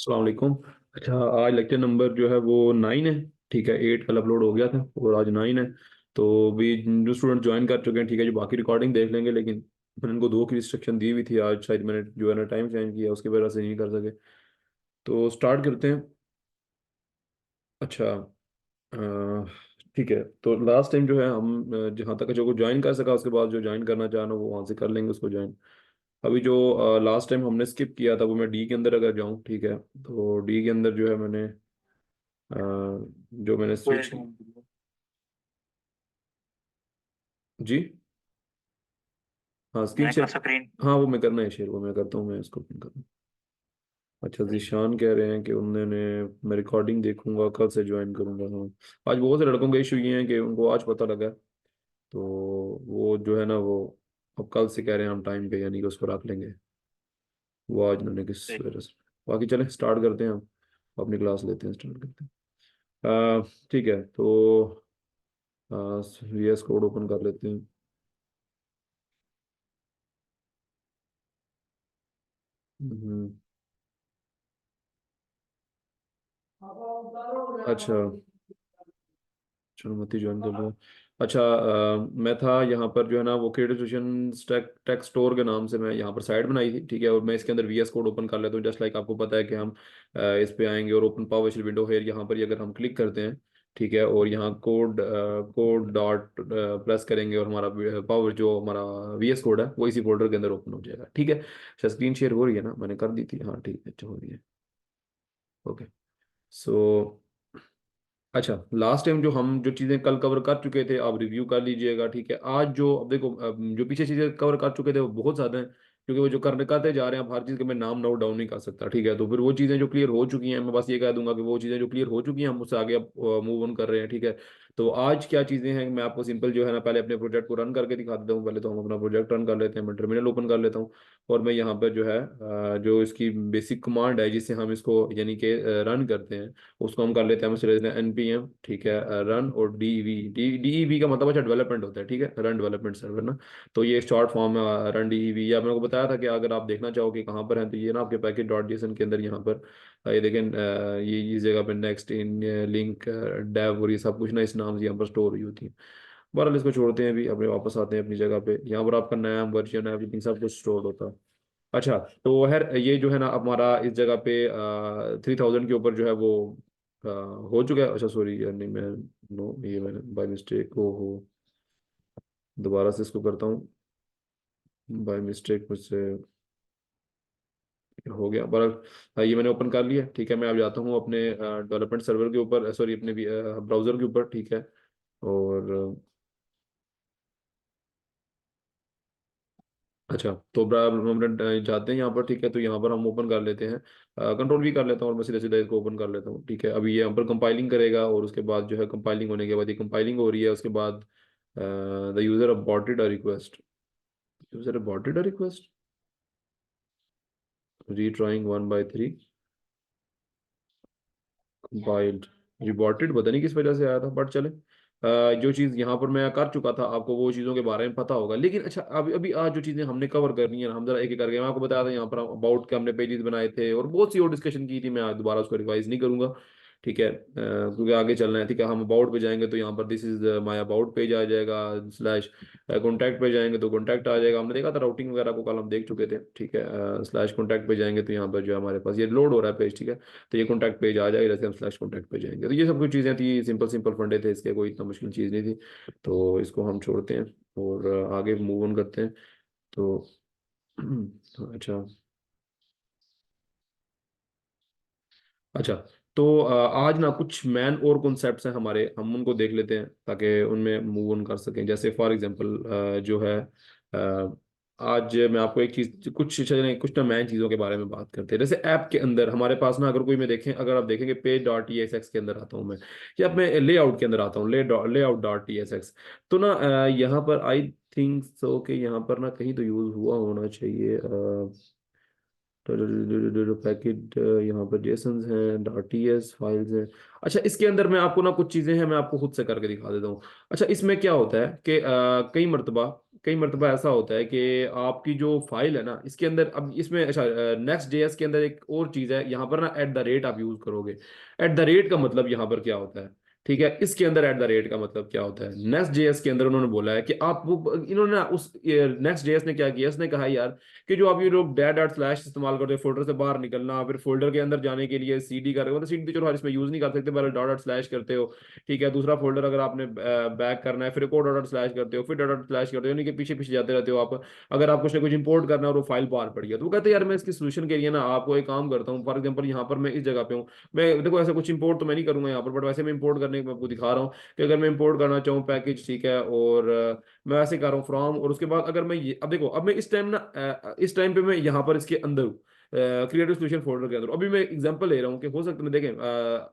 अस्सलाम वालेकुम। अच्छा, आज लेक्चर नंबर जो है वो 9 है। ठीक है, 8 कल अपलोड हो गया था और आज 9 है। तो भी जो स्टूडेंट ज्वाइन कर चुके हैं, ठीक है, जो बाकी रिकॉर्डिंग देख लेंगे, लेकिन मैंने इनको 2 की रिस्ट्रिक्शन दी हुई थी। आज शायद मैंने जो है ना टाइम चेंज किया, उसकी वजह से नहीं कर सके। तो स्टार्ट करते हैं। अच्छा, अ, ठीक है। तो लास्ट टाइम जो है हम जहाँ तक जो को ज्वाइन कर सका, उसके बाद जो ज्वाइन करना चाहना वो वहाँ से कर लेंगे उसको ज्वाइन। अभी जो लास्ट टाइम हमने स्किप किया था वो मैं डी के अंदर अगर जाऊँ, ठीक है, तो डी के अंदर जो है मैंने अ, जो मैंने स्विच जी, हाँ स्क्रीन शेयर, हाँ वो मैं करना है शेयर, वो मैं करता हूँ, मैं इसको ओपन करता हूँ। अच्छा, जीशान कह रहे हैं कि उन्होंने, मैं रिकॉर्डिंग देखूंगा कल से ज्वाइन करूंगा। हाँ, आज बहुत से लड़कों के इशू ये हैं कि उनको आज पता लगा है, तो वो जो है ना वो अब कल से कह रहे हैं हम टाइम पे, यानी कि उसको रख लेंगे। वो आज उन्होंने किस वजह से। बाकी चलें स्टार्ट करते हैं हम, अपनी क्लास लेते हैं, स्टार्ट करते हैं। ठीक है, तो वी एस कोड ओपन कर लेते हैं। हम्म, अच्छा, चलो मत ही ज्वाइन कर लो। अच्छा, मैं था यहाँ पर जो है ना वो क्रिएटिव सोल्यूशन टेक स्टोर के नाम से मैं यहाँ पर साइट बनाई थी, ठीक है, और मैं इसके अंदर वीएस कोड ओपन कर लेता हूँ। जस्ट लाइक आपको पता है कि हम इस पे आएंगे और ओपन पावरशेल विंडो है यहाँ पर, ही अगर हम क्लिक करते हैं, ठीक है, और यहाँ कोड कोड डॉट प्रेस करेंगे और हमारा पावर जो हमारा वीएस कोड है वो इसी फोल्डर के अंदर ओपन हो जाएगा। ठीक है, अच्छा स्क्रीन शेयर हो रही है ना, मैंने कर दी थी, हाँ ठीक है, अच्छा हो रही है। ओके, सो अच्छा, लास्ट टाइम जो हम जो चीज़ें कल कवर कर चुके थे आप रिव्यू कर लीजिएगा, ठीक है। आज जो अब देखो, जो पीछे चीज़ें कवर कर चुके थे वो बहुत ज़्यादा हैं, क्योंकि वो जो करने करते जा रहे हैं, अब हर चीज़ के मैं नाम नोट डाउन नहीं कर सकता, ठीक है। तो फिर वो चीज़ें जो क्लियर हो चुकी हैं, मैं बस ये कह दूंगा कि वो चीज़ें जो क्लियर हो चुकी हैं हम उससे आगे अब मूव ऑन कर रहे हैं, ठीक है। तो आज क्या चीज़ें हैं, मैं आपको सिंपल जो है ना पहले अपने प्रोजेक्ट को रन करके दिखा देता हूँ। पहले तो हम अपना प्रोजेक्ट रन कर लेते हैं, मैं टर्मिनल ओपन कर लेता हूँ, और मैं यहाँ पर जो है जो इसकी बेसिक कमांड है जिससे हम इसको यानी कि रन करते हैं, उसको हम कर लेते हैं। हम चले जाते हैं npm, ठीक है, रन, और डीईवी का मतलब अच्छा डेवलपमेंट होता है, ठीक है, रन डेवलपमेंट सर्वर ना। तो ये शॉर्ट फॉर्म है रन डीईवी। या मैंने को बताया था कि अगर आप देखना चाहो कि कहाँ पर है, तो ये ना आपके पैकेज डॉट जेसन के अंदर यहाँ पर ये देखें, ये इस जगह पर नेक्स्ट इन लिंक डेव और ये सब कुछ ना इस नाम से यहाँ पर स्टोर हुई होती है। बहरहाल इसको छोड़ते हैं, अभी अपने वापस आते हैं अपनी जगह पे। यहाँ पर आपका नया वर्जन एवरीथिंग सब कुछ स्टोर होता है। अच्छा, तो खैर ये जो है ना अब हमारा इस जगह पे 3000 के ऊपर जो है वो अ, हो चुका है। अच्छा सॉरी यार, नहीं मैं, नो ये मैंने बाय मिस्टेक हो दोबारा से इसको करता हूँ। बाय मिस्टेक मुझसे हो गया, पर ये मैंने ओपन कर लिया, ठीक है। मैं अब जाता हूँ अपने डेवलपमेंट सर्वर के ऊपर, सॉरी अपने ब्राउजर के ऊपर, ठीक है। और अच्छा, तो हम जाते हैं यहाँ पर, ठीक है। तो यहाँ पर हम ओपन कर लेते हैं, कंट्रोल भी कर लेता हूँ और मैं सीधे सीधे इसको ओपन कर लेता हूँ, ठीक है। अभी ये यहाँ पर कंपाइलिंग करेगा, और उसके बाद जो है कंपाइलिंग होने के बाद ये कंपाइलिंग हो रही है, उसके बाद the user aborted a request, user aborted a request, retrying 1 by 3 compiled, rebooted, पता नहीं किस वजह से आया था, बट चले। जो चीज़ यहाँ पर मैं कर चुका था आपको वो चीज़ों के बारे में पता होगा, लेकिन अच्छा अभी अभी आज जो चीज़ें हमने कवर करनी है हम जरा एक एक करके, मैं आपको बताया था यहाँ पर अबाउट के हमने पेजेस बनाए थे और बहुत सी और डिस्कशन की थी। मैं आज दोबारा उसको रिवाइज नहीं करूंगा, ठीक है, क्योंकि आगे चलना है, ठीक है। हम अबाउट पे जाएंगे तो यहाँ पर this is my about page आ जाएगा, स्लैश कॉन्टैक्ट पे जाएंगे तो कॉन्टैक्ट आ जाएगा। हमने देखा था राउटिंग वगैरह को कल हम देख चुके थे, ठीक है। स्लैश कॉन्टैक्ट पे जाएंगे तो यहाँ पर जो है हमारे पास ये लोड हो रहा है पेज, ठीक है। तो ये कॉन्टैक्ट पेज आ जाएगा, जैसे हम स्लैश कॉन्टैक्ट पे जाएंगे। तो ये सब कुछ चीज़ें थी, सिंपल सिंपल फंडे थे इसके, कोई इतना मुश्किल चीज़ नहीं थी। तो इसको हम छोड़ते हैं और आगे मूव ऑन करते हैं। तो अच्छा, अच्छा, तो आज ना कुछ मैन और कॉन्सेप्ट्स हैं हमारे, हम उनको देख लेते हैं ताकि उनमें मूव ऑन कर सकें। जैसे फॉर एग्जांपल जो है आज मैं आपको एक चीज, कुछ ना मैन चीज़ों के बारे में बात करते हैं। जैसे ऐप के अंदर हमारे पास ना, अगर कोई मैं देखें, अगर आप देखेंगे page dot t s x के अंदर आता हूँ मैं, या मैं लेआउट के अंदर आता हूँ, layout dot t s x. तो ना यहाँ पर आई थिंक सो कि यहाँ पर ना कहीं तो यूज हुआ होना चाहिए। पैकेट यहाँ पर जेसन्स हैं, डॉट टीएस फाइल्स हैं। अच्छा, इसके अंदर मैं आपको ना कुछ चीजें हैं, मैं आपको खुद से करके दिखा देता हूँ। अच्छा, इसमें क्या होता है कि कई मर्तबा ऐसा होता है कि आपकी जो फाइल है ना, इसके अंदर अब इसमें अच्छा, नेक्स्ट जेएस के अंदर एक और चीज है, यहाँ पर ना एट द रेट आप यूज करोगे। एट द रेट का मतलब यहाँ पर क्या होता है, ठीक है, इसके अंदर एट द रेट का मतलब क्या होता है, नेक्स्ट जेएस के अंदर उन्होंने बोला है कि आप वो इन्होंने ना उस नेक्स्ट जेएस ने क्या किया, इसने कहा यार कि जो आप ये लोग डैट डॉट स्लैश इस्तेमाल करते हैं फोल्डर से बाहर निकलना, फिर फोल्डर के अंदर जाने के लिए सीडी कर रहे हो, मतलब सीडी तो चलो हर इसमें यूज नहीं कर सकते, पहले डॉट डॉट स्लैश करते हो, ठीक है, दूसरा फोल्डर अगर आपने बैक करना है फिर एक और डॉट डॉट स्लैश करते हो, फिर डॉट डॉट स्लैश करते हो, यानी कि पीछे पीछे जाते रहते हो आप। अगर आप कुछ ना कुछ इंपोर्ट करना है और वो फाइल बाहर पड़ी है, तो वो कहते हैं यार मैं इसकी सोल्यूशन के लिए ना आपको एक काम करता हूँ, फॉर एग्जाम्पल यहाँ पर मैं इस जगह पे हूँ, मैं देखो ऐसा कुछ इंपोर्ट तो मैं नहीं करूंगा यहाँ पर, बट वैसे मैं इंपोर्ट करने को आपको दिखा रहा हूँ कि अगर मैं इंपोर्ट करना चाहूँ पैकेज, ठीक है, और मैं ऐसे कर रहा हूँ फ्रॉम, और उसके बाद अगर मैं ये अब देखो, अब मैं इस टाइम ना इस टाइम पे मैं यहाँ पर इसके अंदर हूँ, क्रिएटिव सोल्यूशन फोल्डर के अंदर अभी मैं एग्जांपल ले रहा हूँ कि हो सकता है मैं देखें,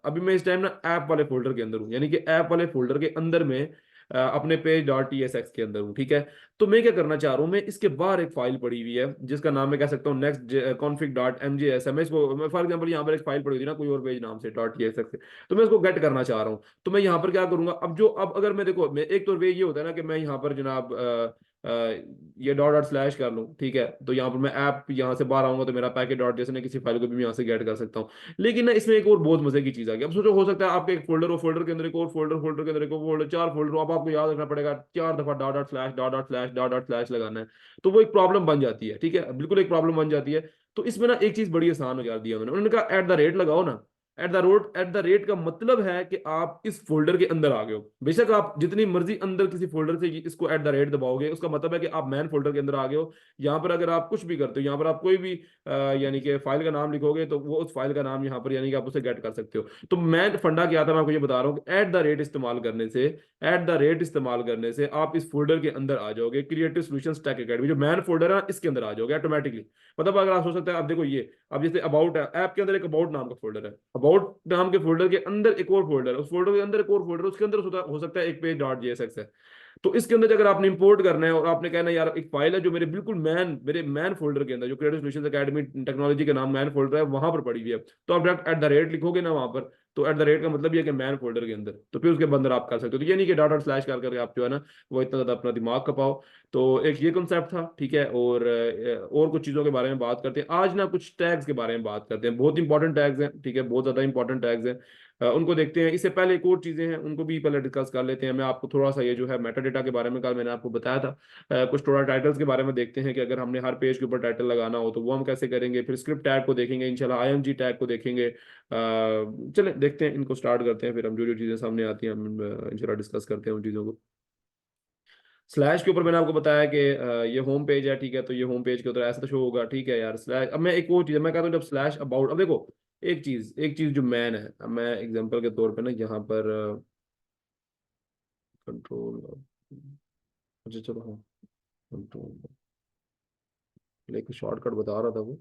अभी मैं इस टाइम ना ऐप वाले फोल्डर के अंदर हूँ, यानी कि ऐप वाले फोल्डर के अंदर में अपने page dot t s x के अंदर हूँ, ठीक है। तो मैं क्या करना चाह रहा हूँ, मैं इसके बाहर एक फाइल पड़ी हुई है जिसका नाम मैं कह सकता हूँ next config dot m j s है, मैं इसको मैं फॉर एग्जाम्पल यहाँ पर एक फाइल पड़ी हुई थी ना कोई और पेज नाम से डॉट टी एस एक्स से, तो मैं इसको गेट करना चाह रहा हूँ। तो मैं यहाँ पर क्या करूंगा, अब अगर मैं देखो, मैं एक तो वे ये होता है ना कि मैं यहाँ पर जनाब ये डॉट डॉट स्लैश कर लूँ, ठीक है, तो यहाँ पर मैं ऐप यहाँ से बाहर आऊंगा तो मेरा पैकेट डॉट जैसे ना किसी फाइल को भी मैं यहाँ से गेट कर सकता हूँ। लेकिन ना इसमें एक और बहुत मजे की चीज आ गई, अब सोचो हो सकता है आपके एक फोल्डर हो, फोल्डर के अंदर एक और फोल्डर, फोल्डर के अंदर एक और फोल्डर, चार फोल्डर हो, अब आपको याद रखना पड़ेगा 4 दफा dot dot slash dot dot slash dot dot slash लगाना है। तो वो एक प्रॉब्लम बन जाती है, ठीक है, बिल्कुल एक प्रॉब्लम बन जाती है। तो इसमें ना एक चीज बड़ी आसान हो जाती है, उन्होंने कहा एट द रेट लगाओ ना। एट द रेट का मतलब है कि आप इस फोल्डर के अंदर आ गए हो, बेशक आप जितनी मर्जी अंदर किसी फोल्डर से इसको एट द रेट दबाओगे, उसका मतलब है कि आप मैन फोल्डर के अंदर आ गए हो। यहाँ पर अगर आप कुछ भी करते हो, यहाँ पर आप कोई भी यानी कि फाइल का नाम लिखोगे तो वो उस फाइल का नाम यहाँ पर यानी कि आप उसे गेट कर सकते हो। तो मैं फंडा क्या था, मैं आपको ये बता रहा हूँ कि एट द रेट इस्तेमाल करने से आप इस फोल्डर के अंदर आ जाओगे, क्रिएटिव सॉल्यूशंस टेक एकेडमी जो मैन फोल्डर है इसके अंदर आ जाओगे ऑटोमेटिकली। मतलब अगर आप सोच सकते हैं, आप देखो ये, अब जैसे अबाउट है, ऐप के अंदर एक अबाउट नाम का फोल्डर है, अबाउट नाम के फोल्डर के अंदर एक और फोल्डर है, उस फोल्डर के अंदर एक और फोल्डर, उसके अंदर हो सकता है एक पेज डॉट जेएसएक्स है। तो इसके अंदर अगर आपने इंपोर्ट करना है और आपने कहना है यार एक फाइल है जो मेरे मैन फोल्डर के अंदर जो क्रिएटिव सॉल्यूशंस एकेडमी टेक्नोलॉजी के नाम मैन फोल्डर है वहां पर पड़ी हुई है, तो आप डायरेक्ट एट द रेट लिखोगे ना वहां पर, तो एट द रेट का मतलब ये कि मैन फोल्डर के अंदर, तो फिर उसके अंदर आप कर सकते हो। तो ये नहीं कि डॉट डॉट स्लैश कर करके आप जो है ना वो इतना ज्यादा अपना दिमाग खपाओ। तो एक ये कॉन्सेप्ट था, ठीक है, और कुछ चीजों के बारे में बात करते हैं आज ना, कुछ टैग्स के बारे में बात करते हैं, बहुत इंपॉर्टेंट टैग्स हैं, ठीक है, बहुत ज्यादा इंपॉर्टेंट टैग्स हैं। उनको देखते हैं, इससे पहले एक और चीजें हैं उनको भी पहले डिस्कस कर लेते हैं। मैं आपको थोड़ा सा ये जो है मेटा डेटा के बारे में कल मैंने आपको बताया था, कुछ थोड़ा टाइटल्स के बारे में देखते हैं कि अगर हमने हर पेज के ऊपर टाइटल लगाना हो तो वो हम कैसे करेंगे, फिर स्क्रिप्ट टैग को देखेंगे इंशाल्लाह, आईएमजी टैग को देखेंगे। चलें देखते हैं, इनको स्टार्ट करते हैं, फिर हम जो जो चीजें सामने आती हैं हम इंशाल्लाह डिस्कस करते हैं उन चीजों को। स्लैश के ऊपर मैंने आपको बताया कि ये होम पेज है, ठीक है, तो ये होम पेज के ऊपर ऐसा तो शो होगा, ठीक है यार स्लैश। अब मैं एक और चीज मैं कहता हूँ जब स्लैश अबाउट, अब देखो एक चीज जो मैन है, अब मैं एग्जांपल के तौर पे ना यहाँ पर कंट्रोल, अच्छा चलो हाँ, कंट्रोल, एक शॉर्टकट बता रहा था वो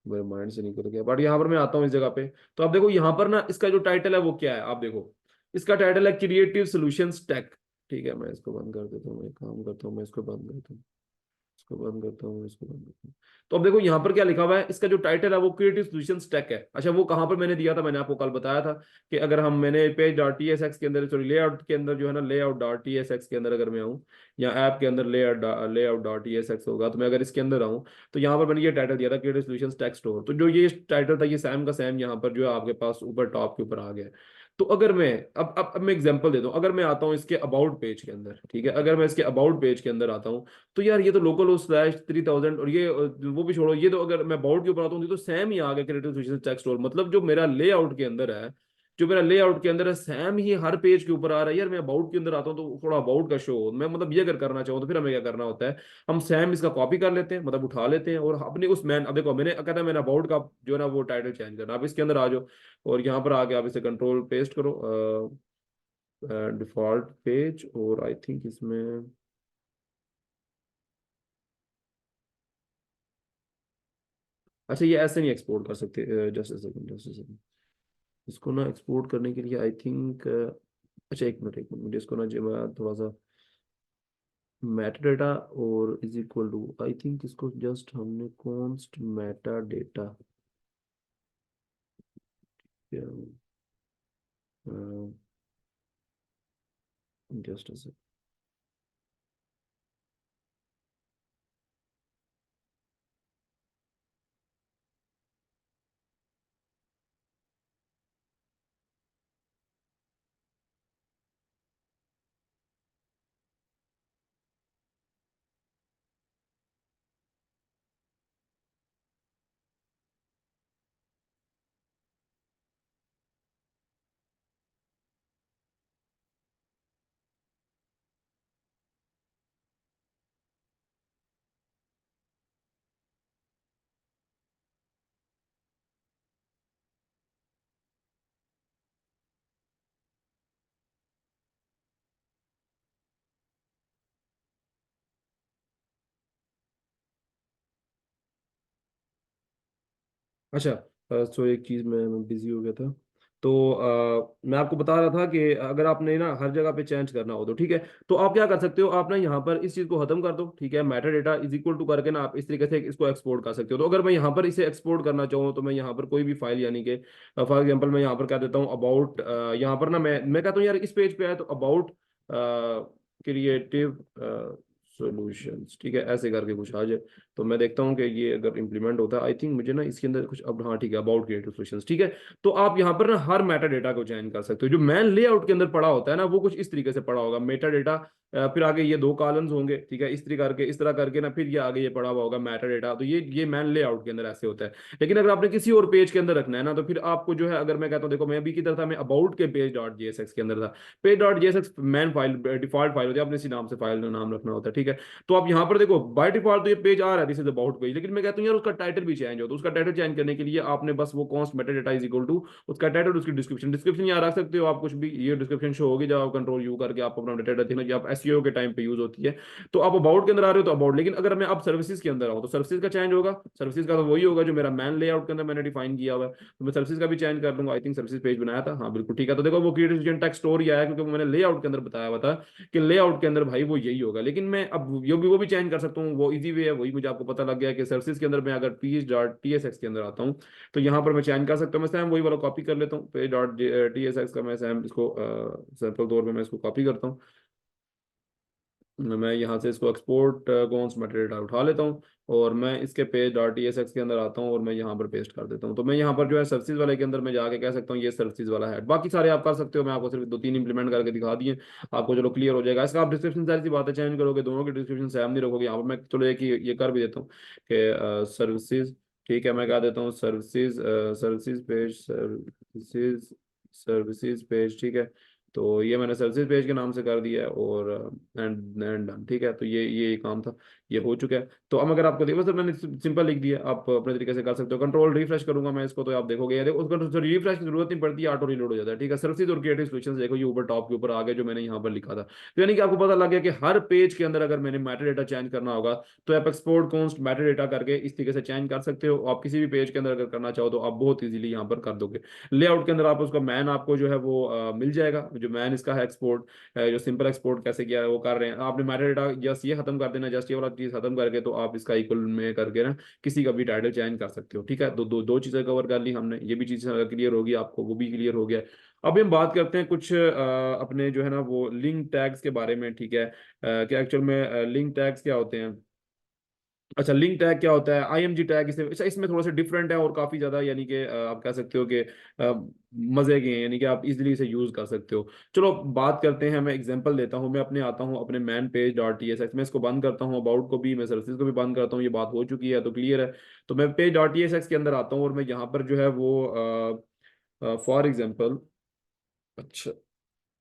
मेरे माइंड से निकल गया, बट यहाँ पर मैं आता हूँ इस जगह पे। तो आप देखो यहाँ पर ना इसका जो टाइटल है वो क्या है, आप देखो इसका टाइटल है क्रिएटिव सॉल्यूशंस टेक, ठीक है, मैं इसको बंद कर देता हूँ, मैं एक काम करता हूँ, मैं इसको बंद करता हूँ, इसको बंद करता हूँ, इसको बंद करता हूँ। तो अब देखो यहाँ पर क्या लिखा हुआ है, इसका जो टाइटल है वो क्रिएटिव सॉल्यूशंस टेक है। अच्छा, वो कहाँ पर मैंने दिया था, मैंने आपको कल बताया था कि अगर हम मैंने page dot t s x के अंदर, सॉरी लेआउट के अंदर जो है ना, layout dot t s x के अंदर अगर मैं आऊँ, या ऐप के अंदर layout dot t s x होगा, तो मैं अगर इसके अंदर आऊँ तो यहाँ पर मैंने ये टाइटल दिया था क्रिएटिव सॉल्यूशंस टेक स्टोर, तो जो ये टाइटल था ये सैम का सैम यहाँ पर जो है आपके पास ऊपर टॉप के ऊपर आ गया है। तो अगर मैं अब मैं एग्जांपल देता हूँ, अगर मैं आता हूँ इसके अबाउट पेज के अंदर, ठीक है, अगर मैं इसके अबाउट पेज के अंदर आता हूँ, तो यार ये तो लोकल हो स्लैश 3000, और ये वो भी छोड़ो, ये तो अगर मैं अबाउट के ऊपर आता हूँ ये तो सैम ही आ गया क्रिएटिव सॉल्यूशन टेक स्टोर, मतलब जो मेरा लेआउट के अंदर है सैम ही हर पेज के ऊपर आ रहा है। यार मैं अबाउट के अंदर आता हूँ तो थोड़ा अबाउट का शो मैं मतलब ये अगर करना चाहूँ तो फिर हमें क्या करना होता है, हम सैम इसका कॉपी कर लेते हैं, मतलब उठा लेते हैं, और अपने उस मैन, अब देखो मैंने कहता है मैंने अबाउट का जो है ना वो टाइटल चेंज करना, आप इसके अंदर आ जाओ और यहाँ पर आके आप इसे कंट्रोल पेस्ट करो, डिफॉल्ट पेज, और आई थिंक इसमें, अच्छा ये ऐसे नहीं एक्सपोर्ट कर सकते, जस्ट जस्ट सेकंड, इसको ना एक्सपोर्ट करने के लिए आई थिंक, अच्छा एक मिनट मुझे इसको ना जो मैं थोड़ा सा मेटा डेटा और is equal to, I think इसको जस्ट हमने कॉन्स्ट मेटा डेटा, जस्ट अच्छा। सो एक चीज मैं बिजी हो गया था। तो मैं आपको बता रहा था कि अगर आपने ना हर जगह पे चेंज करना हो तो ठीक है, तो आप क्या कर सकते हो, आप ना यहाँ पर इस चीज को खत्म कर दो, ठीक है, meta data is equal to करके ना आप इस तरीके से इसको एक्सपोर्ट कर सकते हो। तो अगर मैं यहाँ पर इसे एक्सपोर्ट करना चाहूँ तो मैं यहाँ पर कोई भी फाइल, यानी कि फॉर एग्जाम्पल मैं यहाँ पर कह देता हूँ अबाउट, यहाँ पर ना मैं कहता हूँ यार इस पेज पे है तो अबाउट क्रिएटिव सॉल्यूशंस, ठीक है, ऐसे करके कुछ आ जाए। तो मैं देखता हूँ कि ये अगर इंप्लीमेंट होता है, आई थिंक मुझे ना इसके अंदर कुछ, अब हाँ ठीक है, अबाउट क्रिएटिव सॉल्यूशंस, ठीक है। तो आप यहाँ पर ना हर मेटा डेटा को चयन कर सकते हो। जो मैन लेआउट के अंदर पड़ा होता है ना, वो कुछ इस तरीके से पड़ा होगा, मेटा डेटा, फिर आगे ये दो कॉलम्स होंगे, ठीक है, इस तरह करके ना, फिर ये आगे ये पड़ा हुआ होगा मेटा डेटा। तो ये मैन लेआउट के अंदर ऐसे होता है। लेकिन अगर आपने किसी और पेज के अंदर रखना है ना, तो फिर आपको जो है, अगर मैं कहता हूँ, देखो मैं अभी किधर था, मैं अबाउट के पेज डॉट जेएसएक्स के अंदर था। Page dot JSX man file, default file होती है, आपने इसी नाम से फाइल का नाम रखना होता है, ठीक है। तो आप यहाँ पर देखो बाय डिफॉल्ट तो ये पेज आ रहा है, दिस इज अबाउट पेज, लेकिन मैं कहता हूँ यार उसका टाइटल भी चेंज हो, तो उसका टाइटल चेंज करने के लिए आपने बस वो const meta data is equal to उसका टाइटल, उसकी डिस्क्रिप्शन यहाँ रख सकते हो आप, कुछ भी, ये डिस्क्रिप्शन शो होगी जब आप कंट्रोल यू करके आप अपना डेटा देना, जो आप एसईओ के टाइम पे यूज होती है। तो आप अबाउट के अंदर आ रहे हो तो अबाउट, लेकिन अगर मैं अब सर्विसेज के अंदर आऊँ तो सर्विसेज का चेंज होगा, सर्विसेज का तो वही होगा जो मेरा मैन लेआउट के अंदर मैंने डिफाइन किया हुआ है, तो मैं सर्विसेज का भी चेंज कर दूंगा। आई थिंक सर्विसेज पेज बनाया था, हाँ बिल्कुल ठीक है। तो देखो वो क्रिएटिव टेक्स्ट स्टोर ही आया, क्योंकि वो मैंने लेआउट के अंदर बताया हुआ था कि लेआउट के अंदर भाई वो यही होगा। लेकिन मैं अब वो भी चेंज कर सकता हूँ, वो इजी वे है, वही मुझे आपको पता लग गया कि सर्विसेज के अंदर मैं अगर page dot t s x के अंदर आता हूँ तो यहाँ पर मैं चेंज कर सकता हूँ। मैं सैम वही वाला कॉपी कर लेता हूँ, page dot t s x का मैं सैम इसको सैम्पल तौर पर मैं इसको कॉपी करता हूँ। मैं यहाँ से इसको एक्सपोर्ट कौन मेटेरियल उठा लेता हूँ, और मैं इसके page dot t s x के अंदर आता हूँ और मैं यहाँ पर पेस्ट कर देता हूँ। तो मैं यहाँ पर जो है सर्विसेज वाले के अंदर मैं जाके कह सकता हूँ ये सर्विसेज वाला है, बाकी सारे आप कर सकते हो, मैं आपको सिर्फ दो तीन इंप्लीमेंट करके दिखा दिए, आपको चलो क्लियर हो जाएगा। इसका आप डिस्क्रिप्शन सारी सी बातें चेंज करोगे, दोनों की डिस्क्रिप्शन सेम नहीं रखोगे। यहाँ पर मैं चलो एक ये कर भी देता हूँ कि सर्विसेज, ठीक है, मैं कह देता हूँ services, services page, services, services page, ठीक है। तो ये मैंने सर्विसेज पेज के नाम से कर दिया है, और एंड डन, ठीक है। तो ये काम था, ये हो चुका है। तो अब अगर आपको देखो सर, मैंने सिंपल लिख दिया, आप अपने तरीके से कर सकते हो। कंट्रोल रिफ्रेश करूंगा मैं इसको, तो आप देखोगे ये देखो, उसको रिफ्रेश की जरूरत नहीं पड़ती, ऑटो रीलोड हो जाता है, ठीक है। सर्विसेज और क्रिएटिव सॉल्यूशंस देखो, ये ऊपर टॉप के ऊपर आ गया जो मैंने यहाँ पर लिखा था। तो यानी कि आपको पता लग गया कि हर पेज के अंदर अगर मैंने मेटा डेटा चेंज करना होगा तो आप एक्सपोर्ट कॉन्स्ट मेटा डेटा करके इस तरीके से चेंज कर सकते हो। आप किसी भी पेज के अंदर अगर करना चाहो तो आप बहुत इजीली यहाँ पर कर दोगे। लेआउट के अंदर आप उसका मैन आपको जो है वो मिल जाएगा, जो मैन इसका है एक्सपोर्ट, जो सिंपल एक्सपोर्ट कैसे किया है वो कर रहे हैं। आपने मेटा डेटा जस्ट ये खत्म कर देना, जस्ट ये वाला चीज खत्म करके तो आप इसका इक्वल में करके ना किसी का भी टाइटल चेंज कर सकते हो, ठीक है। दो चीजें कवर कर ली हमने, ये भी चीज क्लियर होगी आपको, वो भी क्लियर हो गया। अभी हम बात करते हैं कुछ अपने जो है ना वो लिंक टैग्स के बारे में, ठीक है। कि एक्चुअल में लिंक टैग्स क्या होते हैं। अच्छा, लिंक टैग क्या होता है, आईएमजी टैग, इसे अच्छा इसमें थोड़ा सा डिफरेंट है और काफी ज्यादा, यानी कि आप कह सकते हो कि मजे के हैं, यानी कि आप इजीली इसे यूज कर सकते हो। चलो बात करते हैं, मैं एग्जांपल देता हूँ। मैं अपने आता हूँ अपने man page dot t s x में, इसको बंद करता हूँ, अबाउट को भी, मैं सर्विसेज को भी बंद करता हूँ, ये बात हो चुकी है तो क्लियर है। तो मैं page dot t s x के अंदर आता हूँ और मैं यहाँ पर जो है वो फॉर एग्जाम्पल, अच्छा,